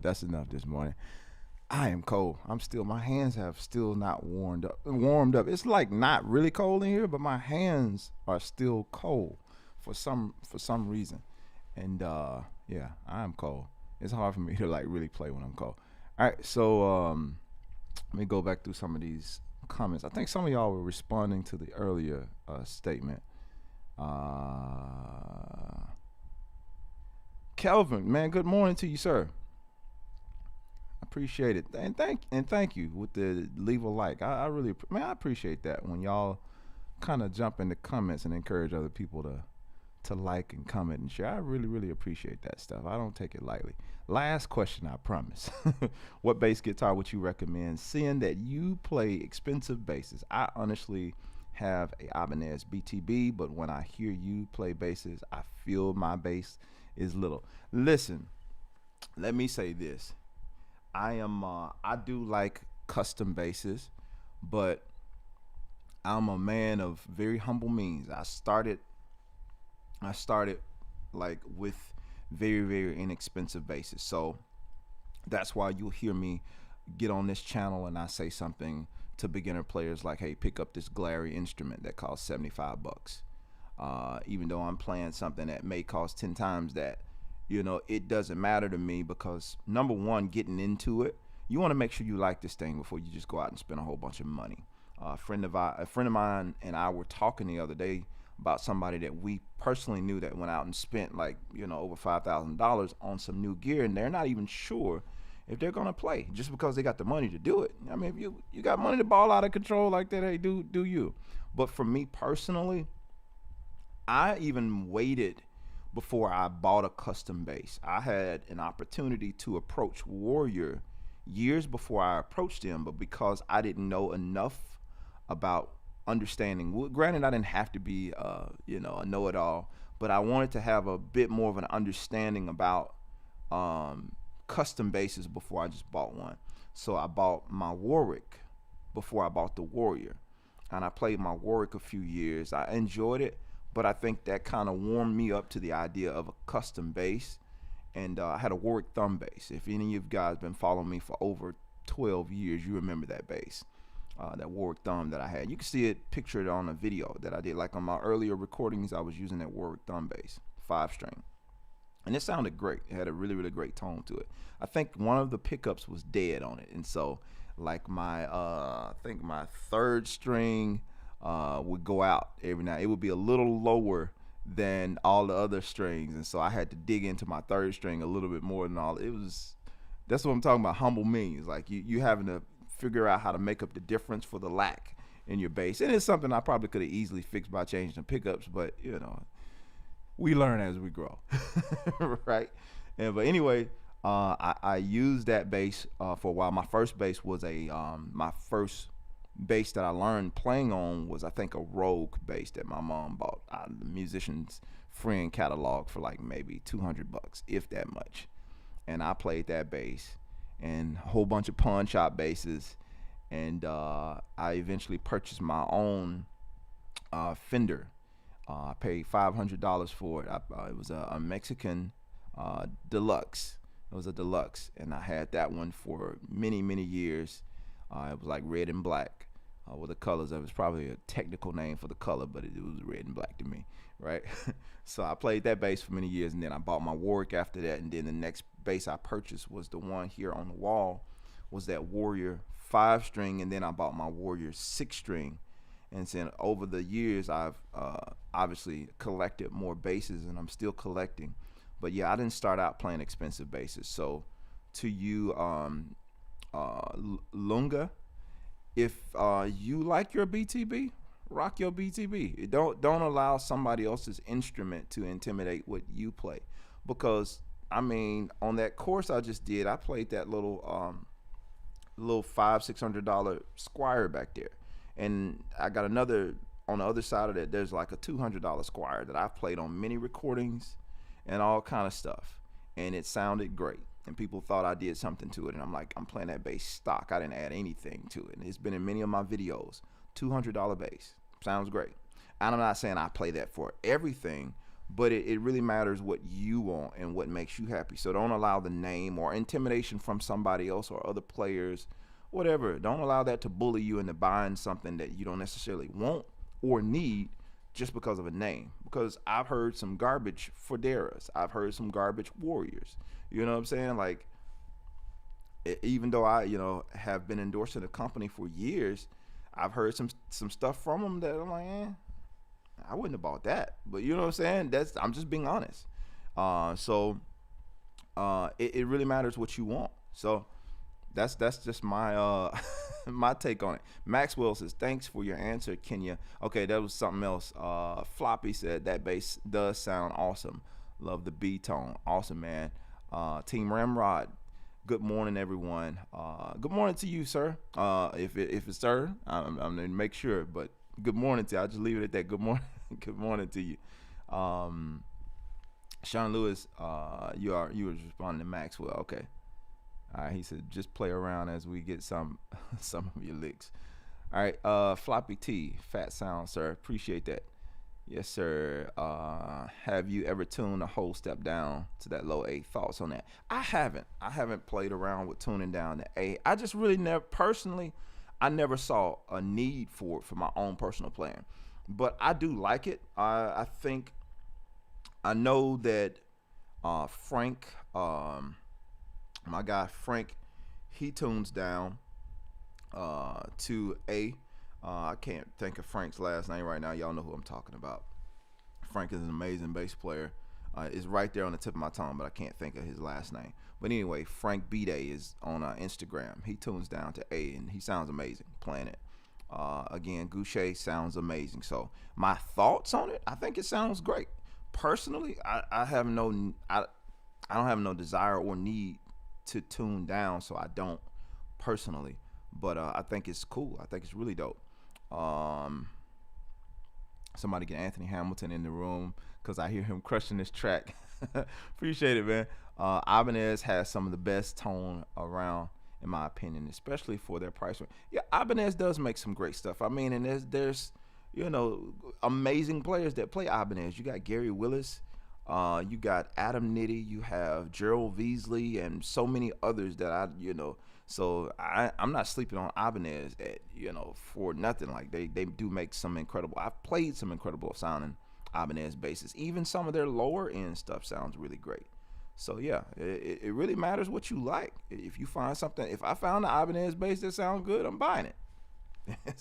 That's enough this morning. I am cold. My hands have still not warmed up. It's like not really cold in here, but my hands are still cold for some reason. And yeah, I am cold. It's hard for me to like really play when I'm cold. All right, so let me go back through some of these comments. I think some of y'all were responding to the earlier statement. Kelvin, man, good morning to you, sir. Appreciate it, and thank you with the leave a like. I really, man, I appreciate that when y'all kind of jump in the comments and encourage other people to like and comment and share. I really appreciate that stuff. I don't take it lightly. Last question, I promise. What bass guitar would you recommend? Seeing that you play expensive basses, I honestly have a Ibanez BTB, but when I hear you play basses, I feel my bass is little. Listen, let me say this. I do like custom basses, but I'm a man of very humble means. I started like with very inexpensive basses. So that's why you'll hear me get on this channel and I say something to beginner players like, hey, pick up this glary instrument that costs $75. Even though I'm playing something that may cost 10 times that, it doesn't matter to me, because number one, getting into it, you want to make sure you like this thing before you just go out and spend a whole bunch of money. A friend of mine and I were talking the other day about somebody that we personally knew that went out and spent like, over $5,000 on some new gear, and they're not even sure if they're gonna play just because they got the money to do it. I mean, if you got money to ball out of control like that, hey, do you? But for me personally, I even waited before I bought a custom bass. I had an opportunity to approach Warrior years before I approached them, but because I didn't know enough about understanding, granted I didn't have to be a know-it-all, but I wanted to have a bit more of an understanding about custom basses before I just bought one. So I bought my Warwick before I bought the Warrior, and I played my Warwick a few years. I enjoyed it, but I think that kind of warmed me up to the idea of a custom bass. And I had a Warwick thumb bass. If any of you guys been following me for over 12 years, you remember that bass, that Warwick thumb that I had. You can see it pictured on a video that I did. Like on my earlier recordings, I was using that Warwick thumb bass, 5-string. And it sounded great. It had a really, really great tone to it. I think one of the pickups was dead on it. And so like my, I think my 3rd string would go out every night. It would be a little lower than all the other strings. And so I had to dig into my 3rd string a little bit more than all. That's what I'm talking about. Humble means like you having to figure out how to make up the difference for the lack in your bass. And it's something I probably could have easily fixed by changing the pickups, but you know, we learn as we grow. Right? But anyway, I used that bass for a while. My first bass was my first bass that I learned playing on was, I think, a Rogue bass that my mom bought out of the musician's friend catalog for like maybe $200, if that much. And I played that bass and a whole bunch of pawn shop basses. And I eventually purchased my own Fender. I paid $500 for it. It was a Mexican deluxe. It was a deluxe, and I had that one for many, many years. It was like red and black with the colors of it. It's probably a technical name for the color, but it was red and black to me, right? So I played that bass for many years, and then I bought my Warwick after that, and then the next bass I purchased was the one here on the wall, was that Warrior 5-string, and then I bought my Warrior 6-string. And then over the years, I've obviously collected more basses, and I'm still collecting. But yeah, I didn't start out playing expensive basses. So to you, Lunga, if you like your BTB, rock your BTB. Don't allow somebody else's instrument to intimidate what you play. Because I mean, on that course I just did, I played that little $500-$600 Squier back there. And I got another, on the other side of that, there's like a $200 Squier that I've played on many recordings and all kind of stuff. And it sounded great. And people thought I did something to it. And I'm like, I'm playing that bass stock. I didn't add anything to it. And it's been in many of my videos. $200 bass. Sounds great. And I'm not saying I play that for everything, but it really matters what you want and what makes you happy. So don't allow the name or intimidation from somebody else or other players, whatever. Don't allow that to bully you into buying something that you don't necessarily want or need just because of a name. Because I've heard some garbage Foderas. I've heard some garbage Warriors. You know what I'm saying? Like, even though I, have been endorsing a company for years, I've heard some stuff from them that I'm like, I wouldn't have bought that. But you know what I'm saying? I'm just being honest. So it really matters what you want. So that's just my my take on it. Maxwell says, thanks for your answer, Kenya. Okay, that was something else. Floppy said that bass does sound awesome. Love the B tone. Awesome, man. Team Ramrod, good morning, everyone. Good morning to you, sir. If it's sir, I'm gonna make sure. But good morning to you. I'll just leave it at that. Good morning. Good morning to you. Sean Lewis, you were responding to Maxwell. Okay. All right, he said, just play around as we get some of your licks. All right, Floppy T, fat sound, sir. Appreciate that. Yes, sir. Have you ever tuned a whole step down to that low A? Thoughts on that? I haven't played around with tuning down to A. I just really I never saw a need for it for my own personal playing. But I do like it. I know that Frank, my guy Frank, he tunes down to A. I can't think of Frank's last name right now. Y'all know who I'm talking about. Frank is an amazing bass player. It's right there on the tip of my tongue, but I can't think of his last name. But anyway, Frank B-Day is on Instagram. He tunes down to A, and he sounds amazing playing it. Again, Goucher sounds amazing. So my thoughts on it, I think it sounds great. Personally, I don't have no desire or need to tune down, so I don't personally. But I think it's cool. I think it's really dope. Somebody get Anthony Hamilton in the room because I hear him crushing this track. Appreciate it, man. Ibanez has some of the best tone around, in my opinion, especially for their price range. Yeah, Ibanez does make some great stuff. I mean, and there's amazing players that play Ibanez. You got Gary Willis, you got Adam Nitty, you have Gerald Veasley, and so many others that So I'm not sleeping on Ibanez for nothing. Like they do make some incredible. I've played some incredible sounding Ibanez basses. Even some of their lower end stuff sounds really great. So yeah, it really matters what you like. If you find something, if I found an Ibanez bass that sounds good, I'm buying it.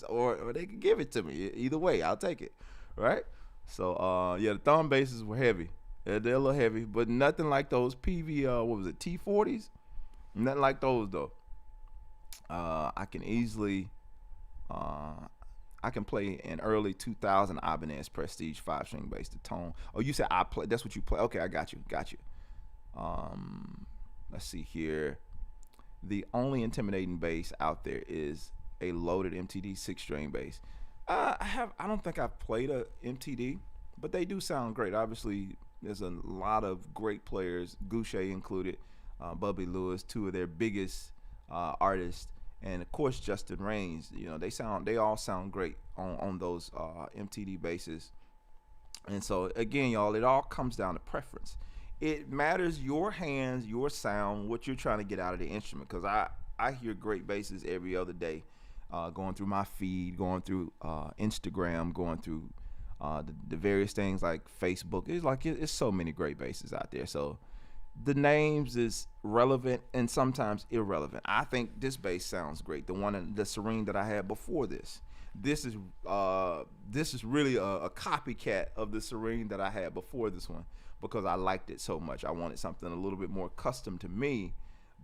or they could give it to me. Either way, I'll take it. Right? So yeah, the thumb basses were heavy. They're a little heavy, but nothing like those PV what was it, T40s? Nothing like those though. I can easily I can play an early 2000 Ibanez Prestige 5-string bass. The tone. Oh, you said I play. That's what you play. Okay, I got you. Let's see here. The only intimidating bass out there is a loaded MTD 6-string bass. I don't think I've played a MTD, but they do sound great. Obviously, there's a lot of great players, Goucher included, Bubby Lewis, two of their biggest artists, and of course Justin Raines. They all sound great on those MTD basses. And so again, y'all, it all comes down to preference. It matters your hands, your sound, what you're trying to get out of the instrument. Because I hear great basses every other day, going through my feed, going through Instagram, going through the various things like Facebook. It's so many great basses out there. So the names is relevant and sometimes irrelevant. I think this bass sounds great. The Serene that I had before this. This is really a copycat of the Serene that I had before this one, because I liked it so much. I wanted something a little bit more custom to me,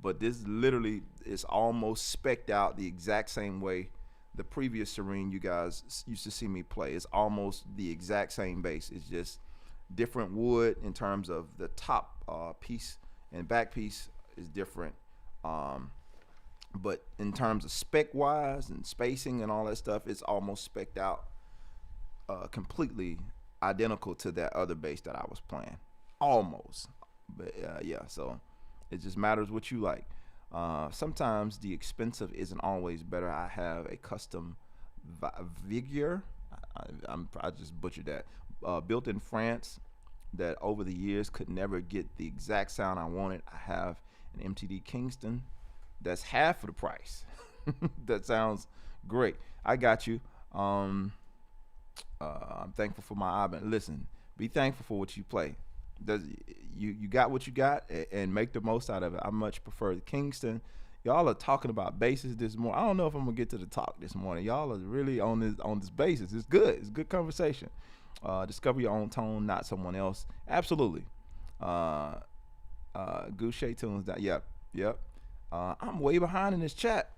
but this literally is almost spec'd out the exact same way the previous Serene you guys used to see me play. It's almost the exact same bass. It's just different wood in terms of the top piece and back piece is different. But in terms of spec wise and spacing and all that stuff, it's almost spec'd out completely identical to that other bass that I was playing. Almost. But yeah, so it just matters what you like. Sometimes the expensive isn't always better. I have a custom Viguier. I just butchered that. Built in France, that over the years could never get the exact sound I wanted. I have an MTD Kingston that's half of the price. That sounds great. I got you. I'm thankful for my Ibanez. Listen, be thankful for what you play. You got what you got, and make the most out of it. I much prefer the Kingston. Y'all are talking about basses this morning. I don't know if I'm gonna get to the talk this morning. Y'all are really on this basis. It's good. It's good conversation. Discover your own tone, not someone else. Absolutely. Goucher tunes down. Yep. I'm way behind in this chat.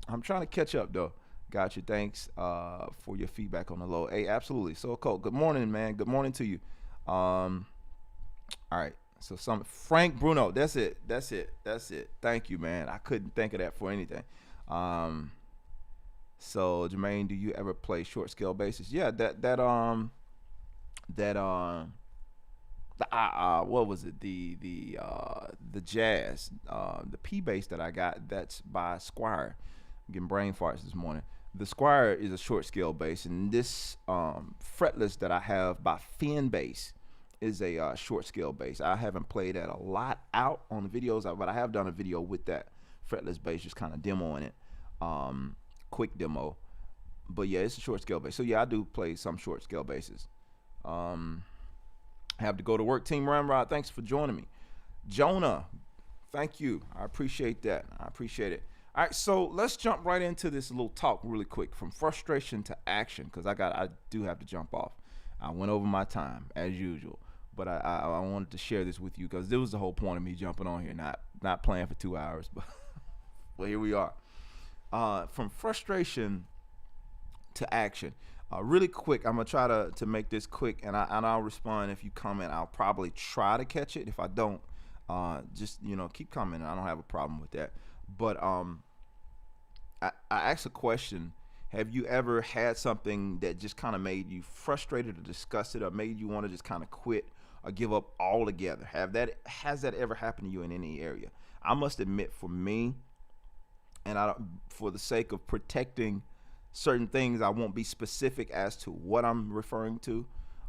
I'm trying to catch up though. Got you. Thanks for your feedback on the low. Hey, absolutely. So Colt, good morning, man. Good morning to you. All right. So Frank Bruno. That's it. Thank you, man. I couldn't think of that for anything. So Jermaine, do you ever play short scale basses? Yeah, what was it? The jazz, the P bass that I got, that's by Squier. I'm getting brain farts this morning. The Squier is a short scale bass, and this fretless that I have by Finn Bass is a short scale bass. I haven't played that a lot out on the videos, but I have done a video with that fretless bass, just kind of demoing it, quick demo. But yeah, it's a short scale bass. So yeah, I do play some short scale basses. Have to go to work. Team Ramrod, thanks for joining me. Jonah, thank you. I appreciate that. I appreciate it. All right, so let's jump right into this little talk really quick, from frustration to action, because I do have to jump off. I went over my time as usual, but I wanted to share this with you because this was the whole point of me jumping on here, not playing for 2 hours, but well, here we are. From frustration to action. Really quick, I'm gonna try to make this quick, and I'll respond if you comment. I'll probably try to catch it. If I don't, just keep commenting. I don't have a problem with that. But I asked a question: have you ever had something that just kind of made you frustrated or disgusted, or made you want to just kind of quit, or give up altogether. Has that ever happened to you in any area? I must admit, for me, and I don't, for the sake of protecting certain things, I won't be specific as to what I'm referring to.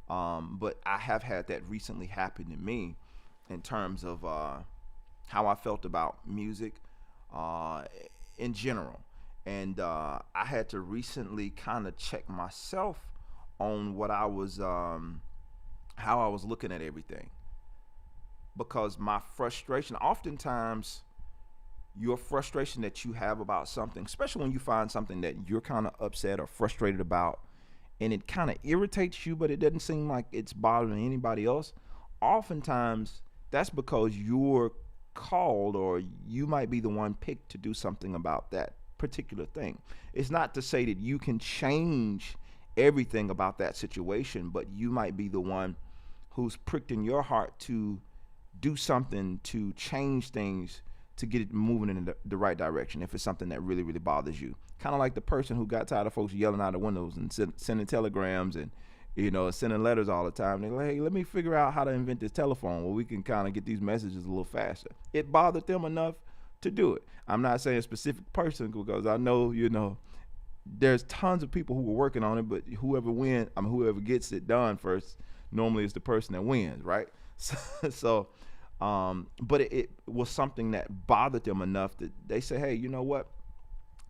But I have had that recently happen to me in terms of how I felt about music uh, in general. And I had to recently kind of check myself on what I was, how I was looking at everything. Because my frustration, oftentimes, your frustration that you have about something, especially when you find something that you're kind of upset or frustrated about, and it kind of irritates you, but it doesn't seem like it's bothering anybody else, oftentimes that's because you're called, or you might be the one picked to do something about that particular thing. It's not to say that you can change everything about that situation, but you might be the one who's pricked in your heart to do something to change things, to get it moving in the right direction if it's something that really, really bothers you. Kind of like the person who got tired of folks yelling out the windows and sending telegrams and, sending letters all the time. They're like, hey, let me figure out how to invent this telephone where we can kind of get these messages a little faster. It bothered them enough to do it. I'm not saying a specific person, because I know, there's tons of people who are working on it, but whoever gets it done first normally is the person that wins, right? But it was something that bothered them enough that they say, hey, you know what?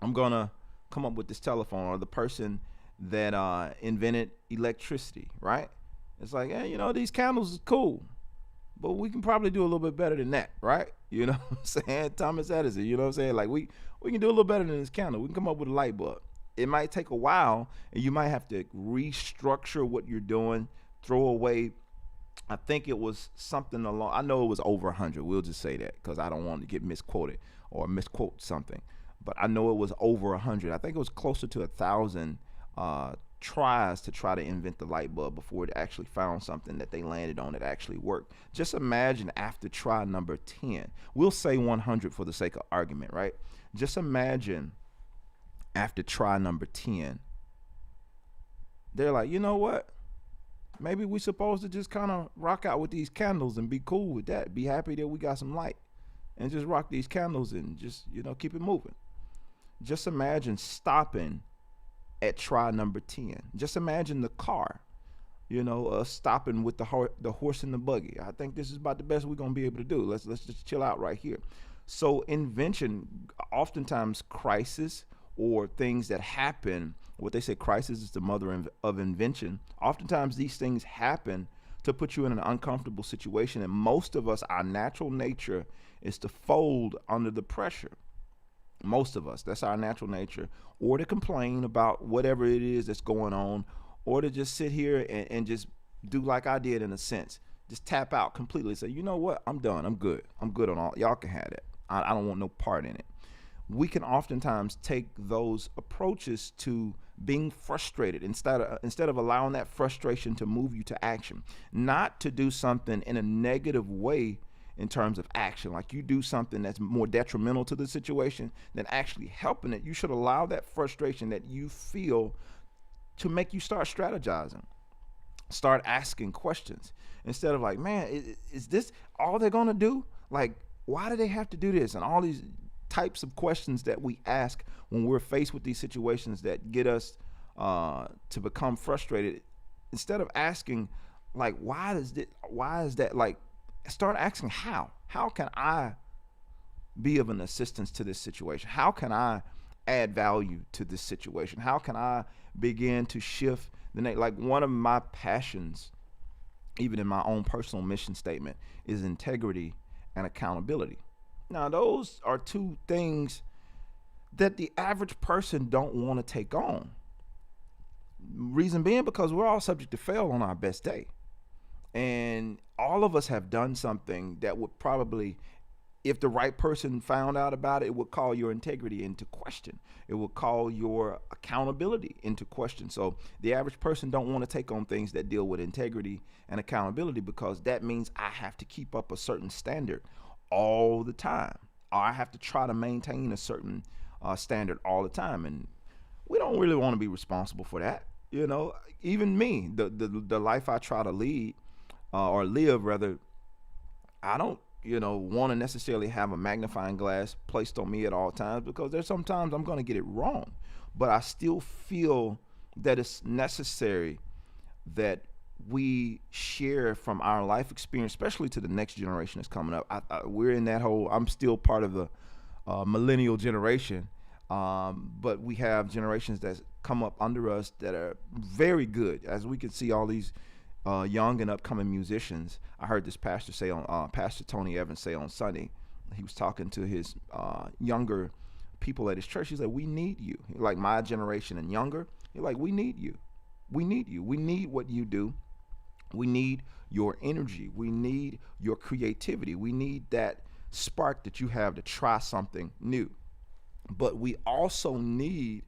I'm going to come up with this telephone. Or the person that invented electricity, right? It's like, hey, these candles is cool, but we can probably do a little bit better than that, right? You know what I'm saying? Thomas Edison, you know what I'm saying? Like, we can do a little better than this candle. We can come up with a light bulb. It might take a while, and you might have to restructure what you're doing, throw away. I think it was something along, I know it was over 100. We'll just say that because I don't want to get misquoted or misquote something. But I know it was over 100. I think it was closer to 1,000 tries to try to invent the light bulb before it actually found something that they landed on that actually worked. Just imagine after try number 10. We'll say 100 for the sake of argument, right? Just imagine after try number 10, they're like, you know what? Maybe we're supposed to just kind of rock out with these candles and be cool with that. Be happy that we got some light and just rock these candles and just, keep it moving. Just imagine stopping at try number 10. Just imagine the car, stopping with the horse and the buggy. I think this is about the best we're going to be able to do. Let's just chill out right here. So invention, oftentimes crisis or things that happen, what they say, crisis is the mother of invention. Oftentimes these things happen to put you in an uncomfortable situation. And most of us, our natural nature is to fold under the pressure. Most of us, that's our natural nature, or to complain about whatever it is that's going on, or to just sit here and just do like I did in a sense, just tap out completely. Say, you know what, I'm done, I'm good on all, y'all can have that. I don't want no part in it. We can oftentimes take those approaches to being frustrated instead of allowing that frustration to move you to action, not to do something in a negative way in terms of action, like you do something that's more detrimental to the situation than actually helping it. You should allow that frustration that you feel to make you start strategizing, start asking questions instead of like, man, is this all they're gonna do? Like, why do they have to do this? And all these types of questions that we ask when we're faced with these situations that get us to become frustrated, instead of asking like, why is that, like, start asking how can I be of an assistance to this situation? How can I add value to this situation? How can I begin to shift like one of my passions, even in my own personal mission statement, is integrity and accountability. Now, those are two things that the average person don't want to take on. Reason being because we're all subject to fail on our best day. And all of us have done something that would probably, if the right person found out about it, it would call your integrity into question. It would call your accountability into question. So the average person don't want to take on things that deal with integrity and accountability, because that means I have to keep up a certain standard all the time. Or I have to try to maintain a certain standard all the time. And we don't really want to be responsible for that. Even me, the life I try to lead, or live rather, I don't, want to necessarily have a magnifying glass placed on me at all times, because there's sometimes I'm going to get it wrong. But I still feel that it's necessary that we share from our life experience, especially to the next generation that's coming up. We're in that whole, I'm still part of the millennial generation, but we have generations that come up under us that are very good. As we can see all these young and upcoming musicians. I heard this pastor say on Pastor Tony Evans say on Sunday. He was talking to his younger people at his church. He's like, "We need you." Like my generation and younger. He's like, "We need you. We need you. We need what you do. We need your energy. We need your creativity. We need that spark that you have to try something new." But we also need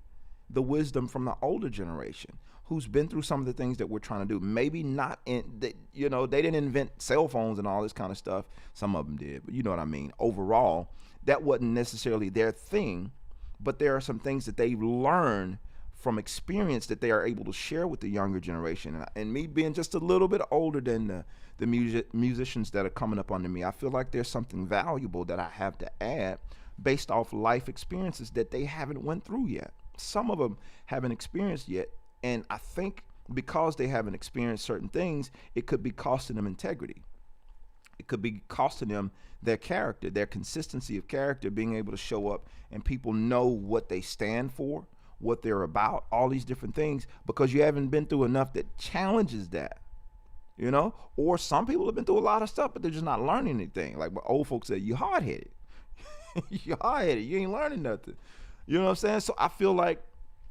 the wisdom from the older generation who's been through some of the things that we're trying to do. Maybe not they didn't invent cell phones and all this kind of stuff. Some of them did, but you know what I mean. Overall, that wasn't necessarily their thing, but there are some things that they've learned from experience that they are able to share with the younger generation. And me being just a little bit older than the musicians that are coming up under me, I feel like there's something valuable that I have to add based off life experiences that they haven't went through yet. Some of them haven't experienced yet. And I think because they haven't experienced certain things, it could be costing them integrity. It could be costing them their character, their consistency of character, being able to show up and people know what they stand for, what they're about, all these different things, because you haven't been through enough that challenges that, Or some people have been through a lot of stuff, but they're just not learning anything. Like what old folks say, you hard-headed. You're hard-headed. You ain't learning nothing. You know what I'm saying? So I feel like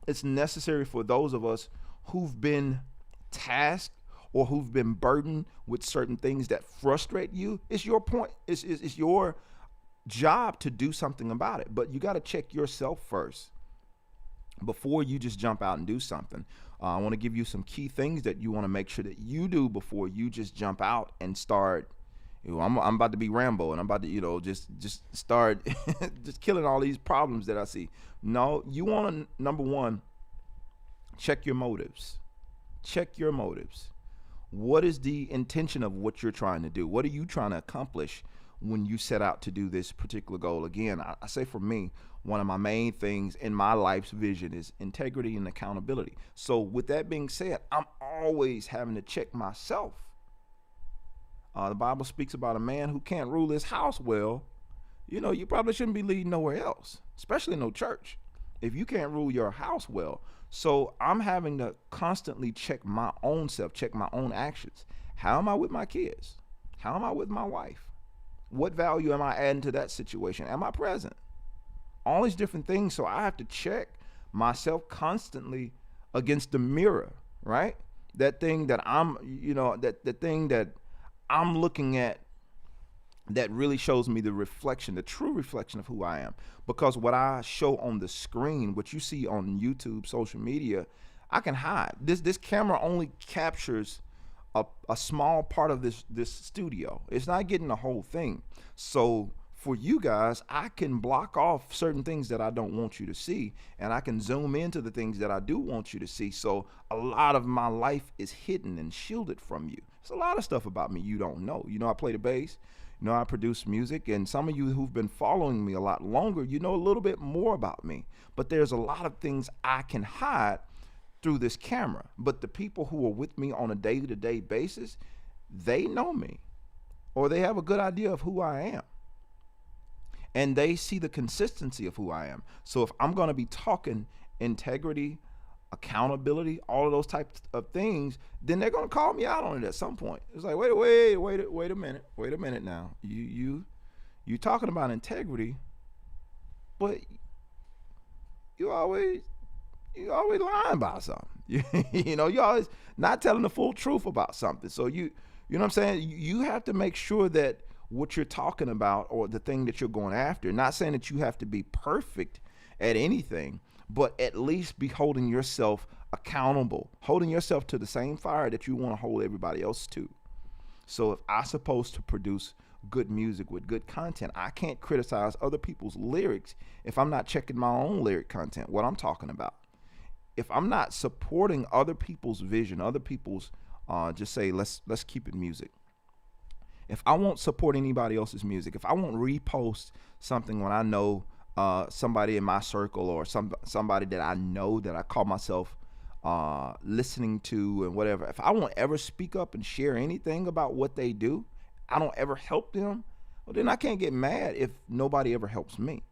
it's necessary for those of us who've been tasked or who've been burdened with certain things that frustrate you. It's your point. It's your job to do something about it. But you got to check yourself first before you just jump out and do something. I want to give you some key things that you want to make sure that you do before you just jump out and start. I'm about to be Rambo and I'm about to, just start just killing all these problems that I see. No, you want to, number one, check your motives. Check your motives. What is the intention of what you're trying to do? What are you trying to accomplish when you set out to do this particular goal? Again, I say for me, one of my main things in my life's vision is integrity and accountability. So with that being said, I'm always having to check myself. The Bible speaks about a man who can't rule his house well. You probably shouldn't be leading nowhere else, especially no church, if you can't rule your house well. So I'm having to constantly check my own self, check my own actions. How am I with my kids? How am I with my wife? What value am I adding to that situation? Am I present? All these different things. So I have to check myself constantly against the mirror, right? That thing that the thing that I'm looking at that really shows me the reflection, the true reflection of who I am. Because what I show on the screen, what you see on YouTube, social media, I can hide. This camera only captures a small part of this studio. It's not getting the whole thing. So for you guys, I can block off certain things that I don't want you to see, and I can zoom into the things that I do want you to see. So a lot of my life is hidden and shielded from you. There's a lot of stuff about me you don't know. I play the bass. I produce music, and some of you who've been following me a lot longer, you know a little bit more about me. But there's a lot of things I can hide through this camera. But the people who are with me on a day-to-day basis, they know me, or they have a good idea of who I am. And they see the consistency of who I am. So if I'm going to be talking integrity, accountability, all of those types of things, then they're going to call me out on it at some point. It's like, wait a minute now. You talking about integrity, but you always lying about something. You always not telling the full truth about something. So you know what I'm saying? You have to make sure that what you're talking about or the thing that you're going after, not saying that you have to be perfect at anything, but at least be holding yourself accountable, holding yourself to the same fire that you want to hold everybody else to. So if I'm supposed to produce good music with good content, I can't criticize other people's lyrics if I'm not checking my own lyric content, what I'm talking about. If I'm not supporting other people's vision, other people's just say, let's keep it music. If I won't support anybody else's music, if I won't repost something when I know somebody in my circle or somebody that I know that I call myself listening to and whatever, if I won't ever speak up and share anything about what they do, I don't ever help them, well, then I can't get mad if nobody ever helps me,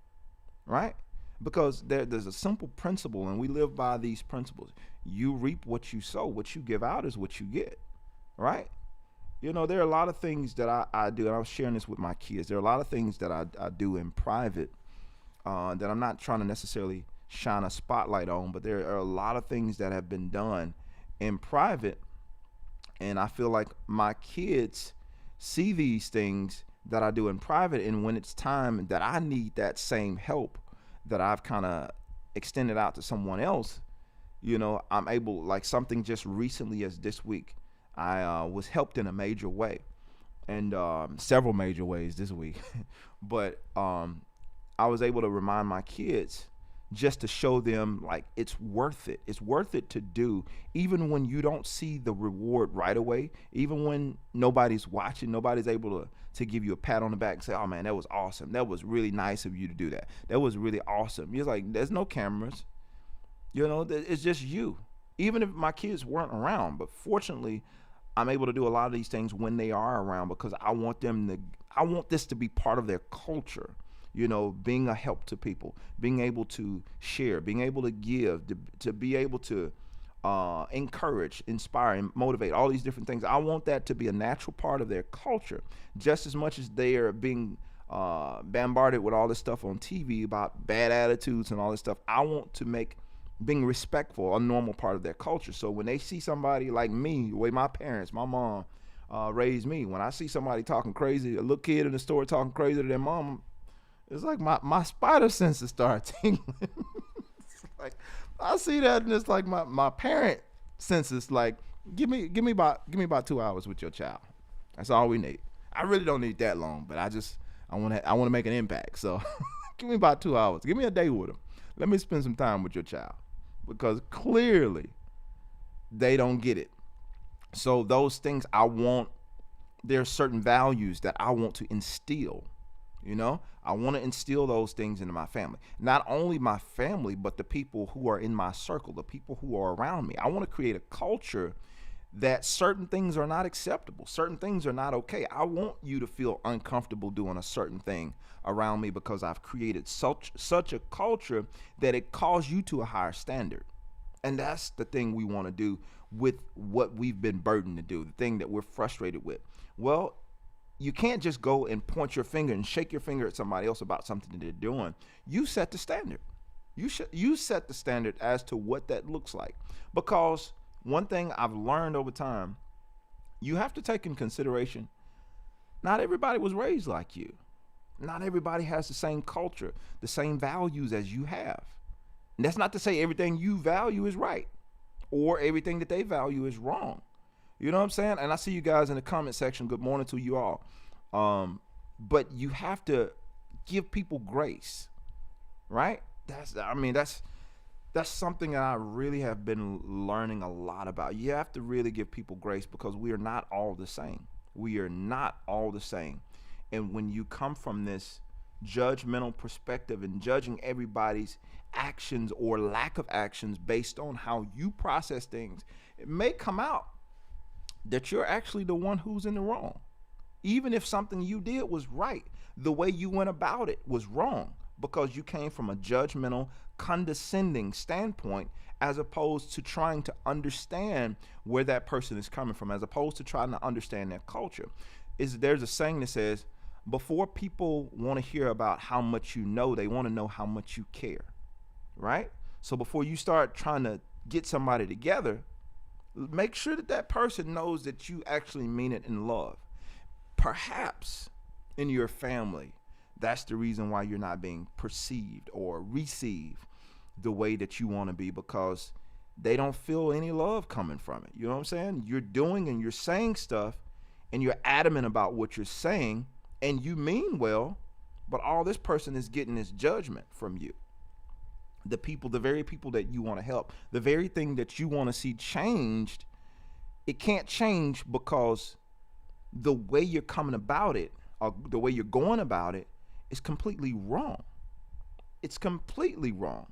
right? Because there's a simple principle, and we live by these principles. You reap what you sow. What you give out is what you get, right? You know, there are a lot of things that I do, and I was sharing this with my kids. There are a lot of things that I do in private that I'm not trying to necessarily shine a spotlight on, but there are a lot of things that have been done in private, and I feel like my kids see these things that I do in private, and when it's time that I need that same help that I've kind of extended out to someone else, you know, I'm able, like something just recently as this week, I was helped in a major way, and several major ways this week, but I was able to remind my kids just to show them like it's worth it. It's worth it to do, even when you don't see the reward right away, even when nobody's watching, nobody's able to give you a pat on the back and say, oh man, that was awesome. That was really nice of you to do that. That was really awesome. You're like, there's no cameras, you know, it's just you. Even if my kids weren't around, but fortunately I'm able to do a lot of these things when they are around, because I want this to be part of their culture. You know, being a help to people, being able to share, being able to give, to be able to encourage, inspire, and motivate, all these different things. I want that to be a natural part of their culture, just as much as they are being bombarded with all this stuff on TV about bad attitudes and all this stuff. I want to make being respectful a normal part of their culture. So when they see somebody like me, the way my parents, my mom raised me, when I see somebody talking crazy, a little kid in the store talking crazy to their mom, it's like my spider senses start tingling. It's like I see that, and it's like my parent senses like, give me about 2 hours with your child. That's all we need. I really don't need that long, but I want to make an impact. So give me about 2 hours. Give me a day with them. Let me spend some time with your child, because clearly they don't get it. So those things there's certain values that I want to instill. You know, I want to instill those things into my family. Not only my family, but the people who are in my circle, the people who are around me. I want to create a culture that certain things are not acceptable. Certain things are not okay. I want you to feel uncomfortable doing a certain thing around me, because I've created such a culture that it calls you to a higher standard. And that's the thing we want to do with what we've been burdened to do, the thing that we're frustrated with. Well, you can't just go and point your finger and shake your finger at somebody else about something that they're doing. You set the standard. You set the standard as to what that looks like. Because one thing I've learned over time, you have to take in consideration, not everybody was raised like you. Not everybody has the same culture, the same values as you have. And that's not to say everything you value is right or everything that they value is wrong. You know what I'm saying? And I see you guys in the comment section. Good morning to you all. But you have to give people grace, right? That's something that I really have been learning a lot about. You have to really give people grace, because we are not all the same. We are not all the same. And when you come from this judgmental perspective and judging everybody's actions or lack of actions based on how you process things, it may come out that you're actually the one who's in the wrong. Even if something you did was right, the way you went about it was wrong, because you came from a judgmental, condescending standpoint, as opposed to trying to understand where that person is coming from, as opposed to trying to understand their culture. There's a saying that says, before people want to hear about how much you know, they want to know how much you care, right? So before you start trying to get somebody together, make sure that person knows that you actually mean it in love. Perhaps in your family, that's the reason why you're not being perceived or received the way that you want to be, because they don't feel any love coming from it. You know what I'm saying? You're doing and you're saying stuff, and you're adamant about what you're saying, and you mean well, but all this person is getting is judgment from you. The very people that you want to help, the very thing that you want to see changed, it can't change because the way you're coming about it, or the way you're going about it, is completely wrong. It's completely wrong.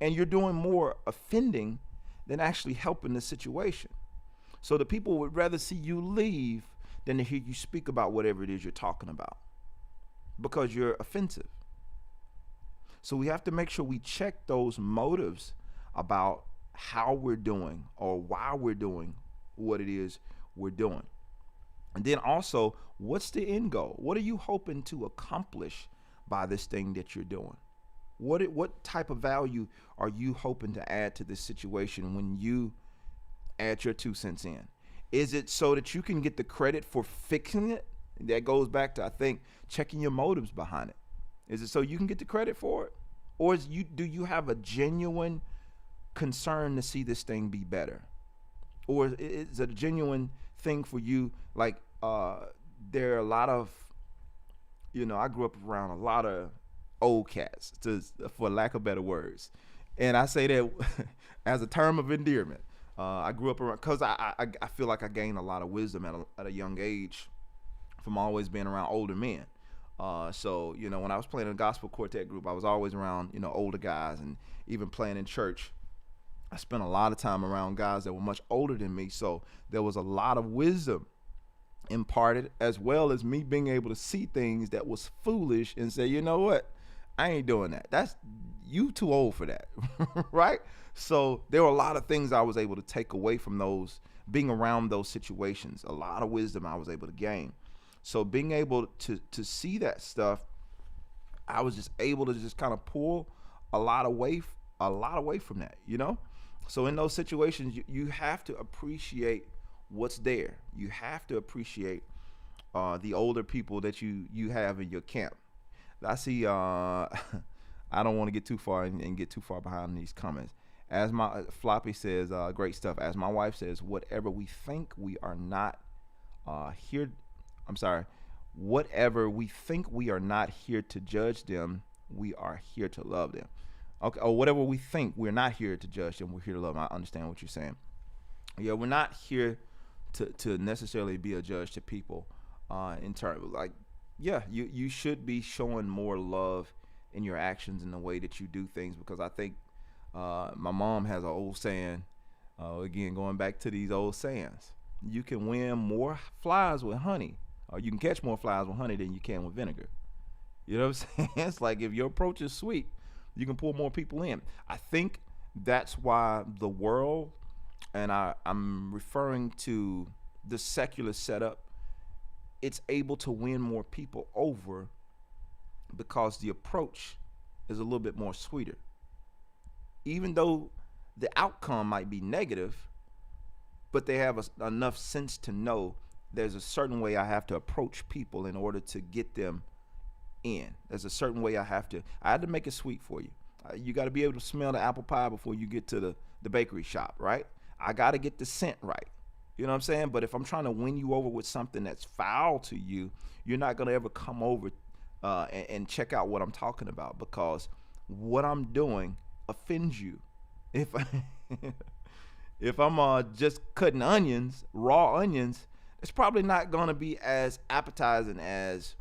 And you're doing more offending than actually helping the situation. So the people would rather see you leave than to hear you speak about whatever it is you're talking about, because you're offensive. So we have to make sure we check those motives about how we're doing or why we're doing what it is we're doing. And then also, what's the end goal? What are you hoping to accomplish by this thing that you're doing? What type of value are you hoping to add to this situation when you add your 2 cents in? Is it so that you can get the credit for fixing it? That goes back to, I think, checking your motives behind it. Is it so you can get the credit for it? Or do you have a genuine concern to see this thing be better? Or is it a genuine thing for you? Like, there are a lot of, I grew up around a lot of old cats, for lack of better words. And I say that as a term of endearment. I grew up around, because I feel like I gained a lot of wisdom at a young age from always being around older men. So, when I was playing in a gospel quartet group, I was always around, older guys. And even playing in church, I spent a lot of time around guys that were much older than me. So there was a lot of wisdom imparted, as well as me being able to see things that was foolish and say, you know what? I ain't doing that. That's, you too old for that. Right? So there were a lot of things I was able to take away from those, being around those situations. A lot of wisdom I was able to gain. So being able to see that stuff, I was just able to just kind of pull a lot away from that, So in those situations, you have to appreciate what's there. You have to appreciate the older people that you have in your camp. I see, I don't want to get too far and get too far behind these comments. As my Floppy says, great stuff. As my wife says, whatever we think we are not here, whatever we think we are not here to judge them, we are here to love them. Okay, or whatever we think, we're not here to judge them, we're here to love them. I understand what you're saying. Yeah, we're not here to necessarily be a judge to people. In terms of, like, yeah, you should be showing more love in your actions in the way that you do things, because I think my mom has an old saying, again, going back to these old sayings, you can win more flies with honey, or you can catch more flies with honey than you can with vinegar. You know what I'm saying? It's like, if your approach is sweet, you can pull more people in. I think that's why the world, and I'm referring to the secular setup, it's able to win more people over because the approach is a little bit more sweeter. Even though the outcome might be negative, but they have enough sense to know there's a certain way I have to approach people in order to get them in. There's a certain way I had to make it sweet for you. You got to be able to smell the apple pie before you get to the bakery shop, right? I got to get the scent right. You know what I'm saying? But if I'm trying to win you over with something that's foul to you, you're not going to ever come over and check out what I'm talking about, because what I'm doing offends you. If I'm just cutting onions, raw onions, it's probably not going to be as appetizing as,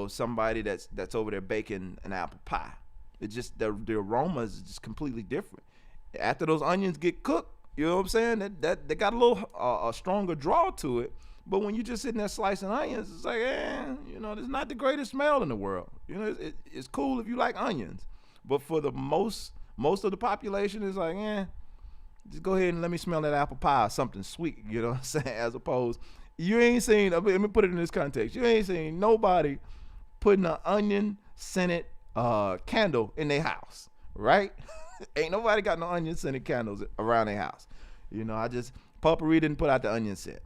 somebody that's over there baking an apple pie. It's just the aroma is just completely different. After those onions get cooked, you know what I'm saying? That they got a little a stronger draw to it. But when you're just sitting there slicing onions, it's like, there's not the greatest smell in the world. It's cool if you like onions, but for the most of the population, it's like, just go ahead and let me smell that apple pie, something sweet. You know what I'm saying? As opposed, you ain't seen. Let me put it in this context. You ain't seen nobody putting an onion scented candle in their house, right? Ain't nobody got no onion scented candles around their house. Potpourri didn't put out the onion scent,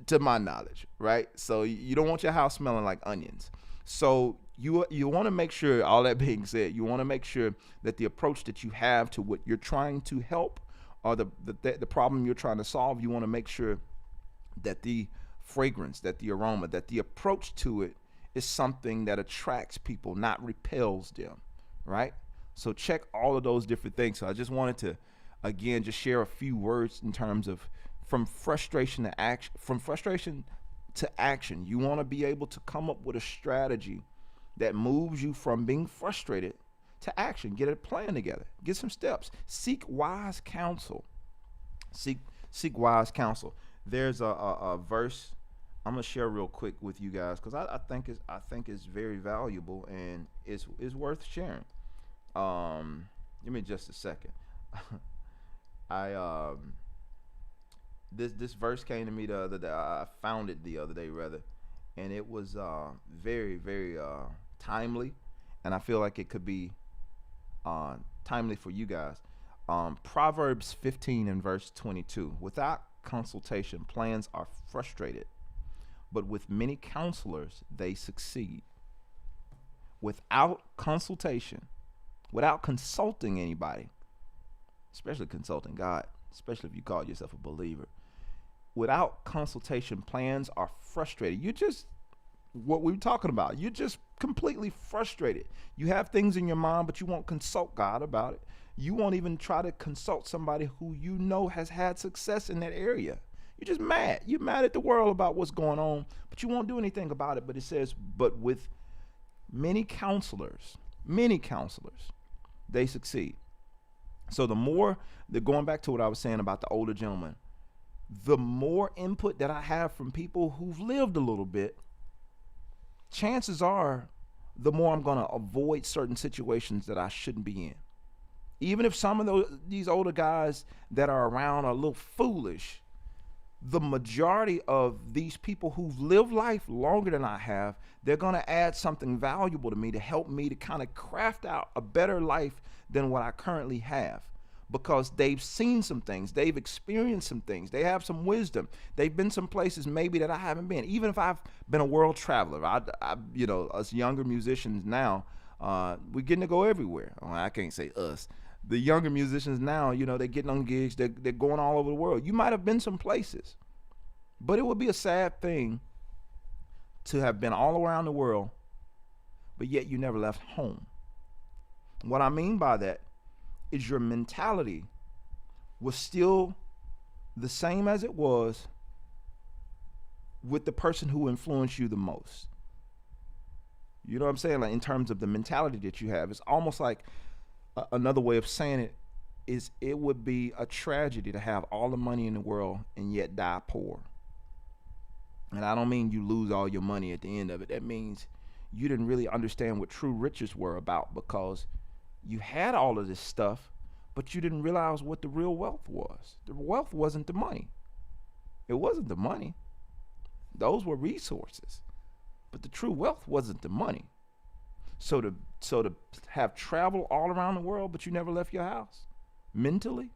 to my knowledge, right? So you don't want your house smelling like onions. So you want to make sure, all that being said, you want to make sure that the approach that you have to what you're trying to help, or the problem you're trying to solve, you want to make sure that the fragrance, that the aroma, that the approach to it is something that attracts people, not repels them, right? So check all of those different things. So I just wanted to, again, just share a few words in terms of from frustration to action. You want to be able to come up with a strategy that moves you from being frustrated to action. Get a plan together. Get some steps. Seek wise counsel. Seek wise counsel. There's a verse I'm gonna share real quick with you guys because I think it's very valuable and it's worth sharing. Give me just a second. I this verse came to me the other day. I found it the other day rather, and it was very very timely, and I feel like it could be timely for you guys. Proverbs 15 and verse 22. Without consultation, plans are frustrated, but with many counselors, they succeed. Without consultation, without consulting anybody, especially consulting God, especially if you call yourself a believer, without consultation, plans are frustrated. You just, what we were talking about, you're just completely frustrated. You have things in your mind, but you won't consult God about it. You won't even try to consult somebody who you know has had success in that area. You're just mad. You're mad at the world about what's going on, but you won't do anything about it. But it says, but with many counselors, they succeed. So going back to what I was saying about the older gentleman, the more input that I have from people who've lived a little bit, chances are the more I'm going to avoid certain situations that I shouldn't be in. Even if some of these older guys that are around are a little foolish, the majority of these people who've lived life longer than I have, they're going to add something valuable to me to help me to kind of craft out a better life than what I currently have, because they've seen some things, they've experienced some things, they have some wisdom, they've been some places maybe that I haven't been. Even if I've been a world traveler, us younger musicians now, we're getting to go everywhere. Well, I can't say us. The younger musicians now, they're getting on gigs, they're going all over the world. You might have been some places, but it would be a sad thing to have been all around the world, but yet you never left home. What I mean by that is your mentality was still the same as it was with the person who influenced you the most. You know what I'm saying? Like, in terms of the mentality that you have, it's almost like another way of saying it is, it would be a tragedy to have all the money in the world and yet die poor. And I don't mean you lose all your money at the end of it. That means you didn't really understand what true riches were about, because you had all of this stuff, but you didn't realize what the real wealth was. The wealth wasn't the money. It wasn't the money. Those were resources. But the true wealth wasn't the money. So to have traveled all around the world, but you never left your house, mentally,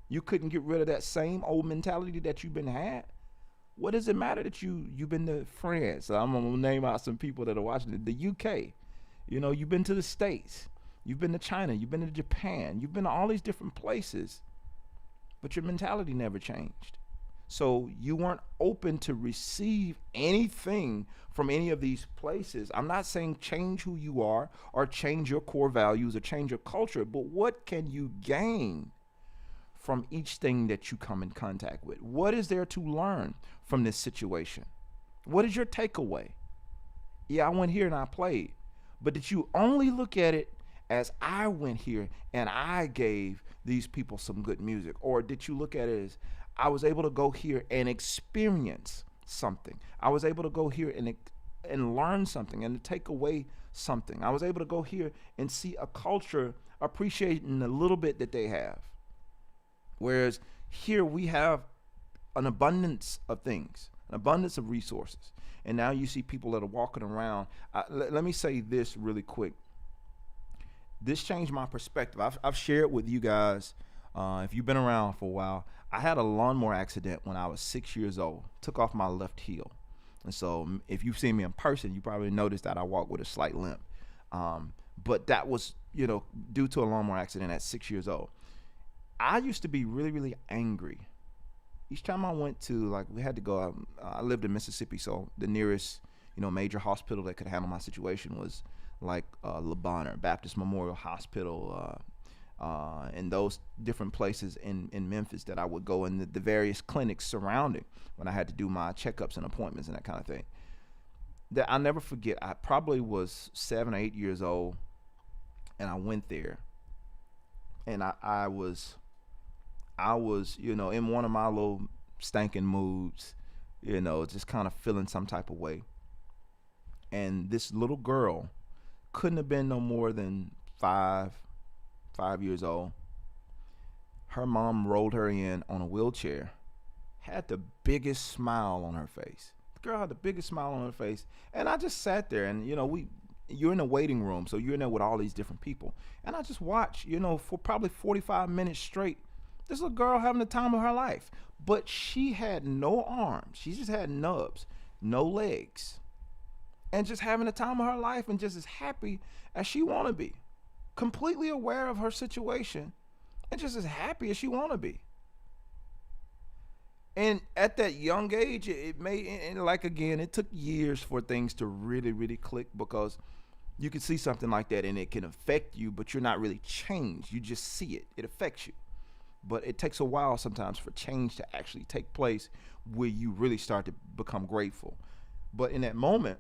you couldn't get rid of that same old mentality that you've been had. What does it matter that you've been to France? So I'm gonna name out some people that are watching it. The UK, you've been to the States, you've been to China, you've been to Japan, you've been to all these different places, but your mentality never changed. So you weren't open to receive anything from any of these places. I'm not saying change who you are or change your core values or change your culture, but what can you gain from each thing that you come in contact with? What is there to learn from this situation? What is your takeaway? Yeah, I went here and I played, but did you only look at it as I went here and I gave these people some good music? Or did you look at it as I was able to go here and experience something? I was able to go here and learn something and to take away something. I was able to go here and see a culture appreciating the little bit that they have. Whereas here we have an abundance of things, an abundance of resources. And now you see people that are walking around. Let me say this really quick. This changed my perspective. I've shared with you guys, if you've been around for a while, I had a lawnmower accident when I was 6 years old. Took off my left heel. And so if you've seen me in person, you probably noticed that I walk with a slight limp. But that was, due to a lawnmower accident at 6 years old. I used to be really, really angry. Each time I went to, we had to go, I lived in Mississippi, so the nearest, major hospital that could handle my situation was Le Bonheur Baptist Memorial Hospital, and those different places in Memphis that I would go, and the various clinics surrounding when I had to do my checkups and appointments and that kind of thing. That I'll never forget. I probably was 7 or 8 years old, and I went there, and I was, in one of my little stinking moods, just kind of feeling some type of way. And this little girl couldn't have been no more than 5 years old. Her mom rolled her in on a wheelchair, had the biggest smile on her face. The girl had the biggest smile on her face. And I just sat there, and you're in a waiting room, so you're in there with all these different people. And I just watched, for probably 45 minutes straight, this little girl having the time of her life. But she had no arms. She just had nubs, no legs. And just having the time of her life, and just as happy as she want to be. Completely aware of her situation, and just as happy as she want to be. And at that young age, it took years for things to really, really click, because you can see something like that and it can affect you, but you're not really changed. You just see it. It affects you. But it takes a while sometimes for change to actually take place, where you really start to become grateful. But in that moment,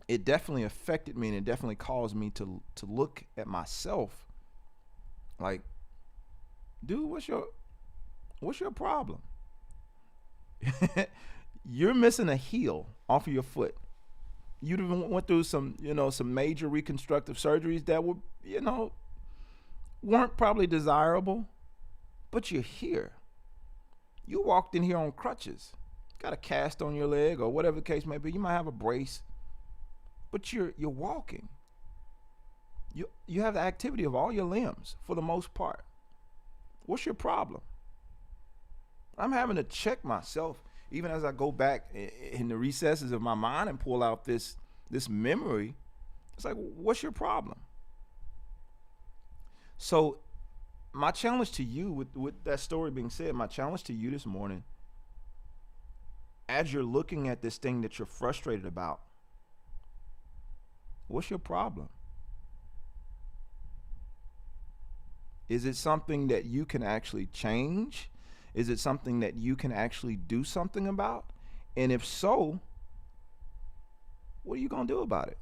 it definitely affected me, and it definitely caused me to look at myself like, dude, what's your problem? You're missing a heel off of your foot. You went through some major reconstructive surgeries that were, weren't probably desirable, but you're here. You walked in here on crutches, got a cast on your leg or whatever the case may be. You might have a brace, but you're walking. You have the activity of all your limbs for the most part. What's your problem? I'm having to check myself, even as I go back in the recesses of my mind and pull out this memory. It's like, what's your problem? So my challenge to you, with that story being said, my challenge to you this morning, as you're looking at this thing that you're frustrated about, what's your problem? Is it something that you can actually change? Is it something that you can actually do something about? And if so, what are you going to do about it?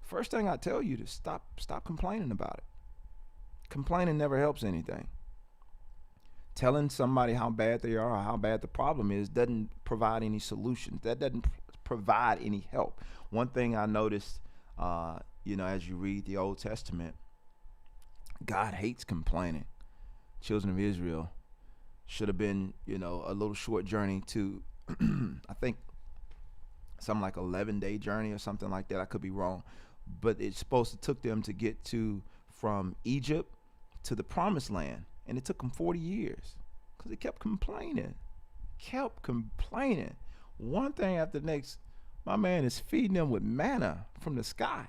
First thing I tell you to stop complaining about it. Complaining never helps anything. Telling somebody how bad they are or how bad the problem is doesn't provide any solutions. That doesn't provide any help. One thing I noticed, as you read the Old Testament, God hates complaining. Children of Israel should have been, a little short journey to, I think, something like 11-day journey or something like that. I could be wrong, but it's supposed to took them to get from Egypt to the Promised Land, and it took them 40 years because they kept complaining. One thing after the next. My man is feeding them with manna from the sky.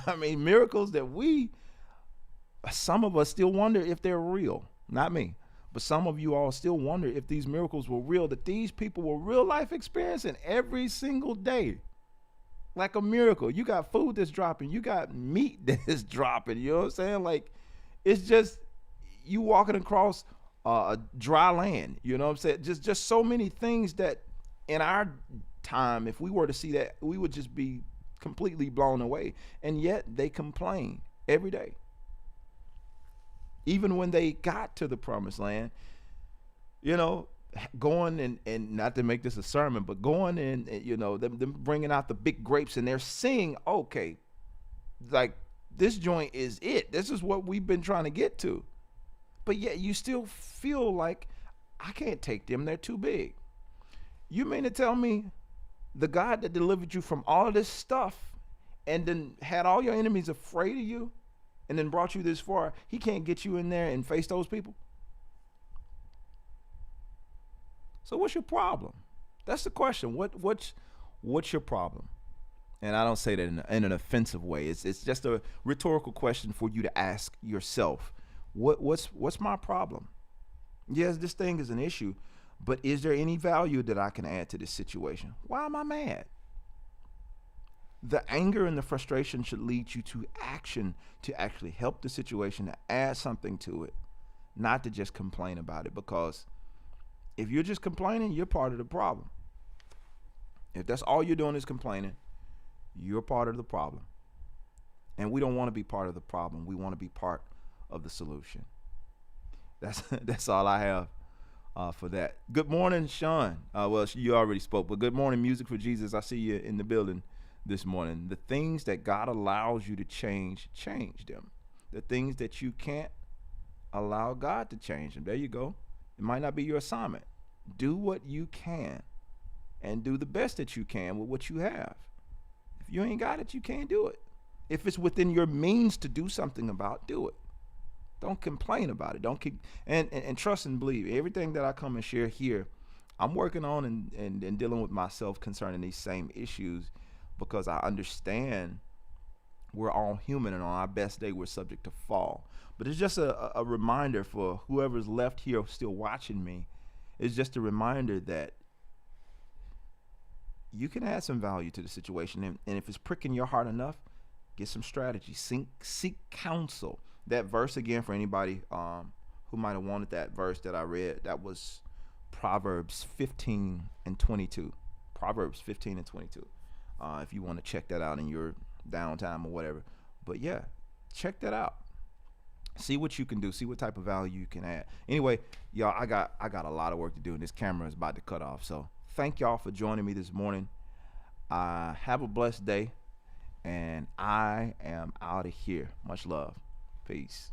I mean, miracles that some of us still wonder if they're real. Not me, but some of you all still wonder if these miracles were real, that these people were real life experiencing every single day. Like a miracle. You got food that's dropping. You got meat that is dropping. You know what I'm saying? Like, it's just you walking across a dry land. You know what I'm saying? Just so many things that in our time, if we were to see that, we would just be completely blown away. And yet they complain every day. Even when they got to the Promised Land, going and not to make this a sermon, but going and them bringing out the big grapes, and they're seeing, okay, like, this joint is it. This is what we've been trying to get to. But yet you still feel like, I can't take them. They're too big. You mean to tell me the God that delivered you from all of this stuff and then had all your enemies afraid of you and then brought you this far, he can't get you in there and face those people? So what's your problem? That's the question. What's your problem? And I don't say that in an offensive way. It's just a rhetorical question for you to ask yourself. What's my problem? Yes, this thing is an issue, but is there any value that I can add to this situation? Why am I mad? The anger and the frustration should lead you to action, to actually help the situation, to add something to it, not to just complain about it. Because if you're just complaining, you're part of the problem. If that's all you're doing is complaining, you're part of the problem. And we don't want to be part of the problem. We want to be part of the solution. That's all I have for that. Good morning, Sean. Well, you already spoke, but good morning, Music for Jesus. I see you in the building this morning. The things that God allows you to change, change them. The things that you can't, allow God to change them. There you go. It might not be your assignment. Do what you can and do the best that you can with what you have. If you ain't got it, you can't do it. If it's within your means to do something about, do it. Don't complain about it. Don't keep and trust and believe. Everything that I come and share here, I'm working on and dealing with myself concerning these same issues, because I understand we're all human, and on our best day we're subject to fall. But it's just a reminder for whoever's left here still watching me. It's just a reminder that you can add some value to the situation, and if it's pricking your heart enough, get some strategy. Seek counsel. That verse again, for anybody who might have wanted that verse that I read, that was Proverbs 15 and 22. Proverbs 15 and 22. If you want to check that out in your downtime or whatever. But yeah, check that out. See what you can do. See what type of value you can add. Anyway, y'all, I got a lot of work to do, and this camera is about to cut off. So thank y'all for joining me this morning. Have a blessed day, and I am out of here. Much love. Peace.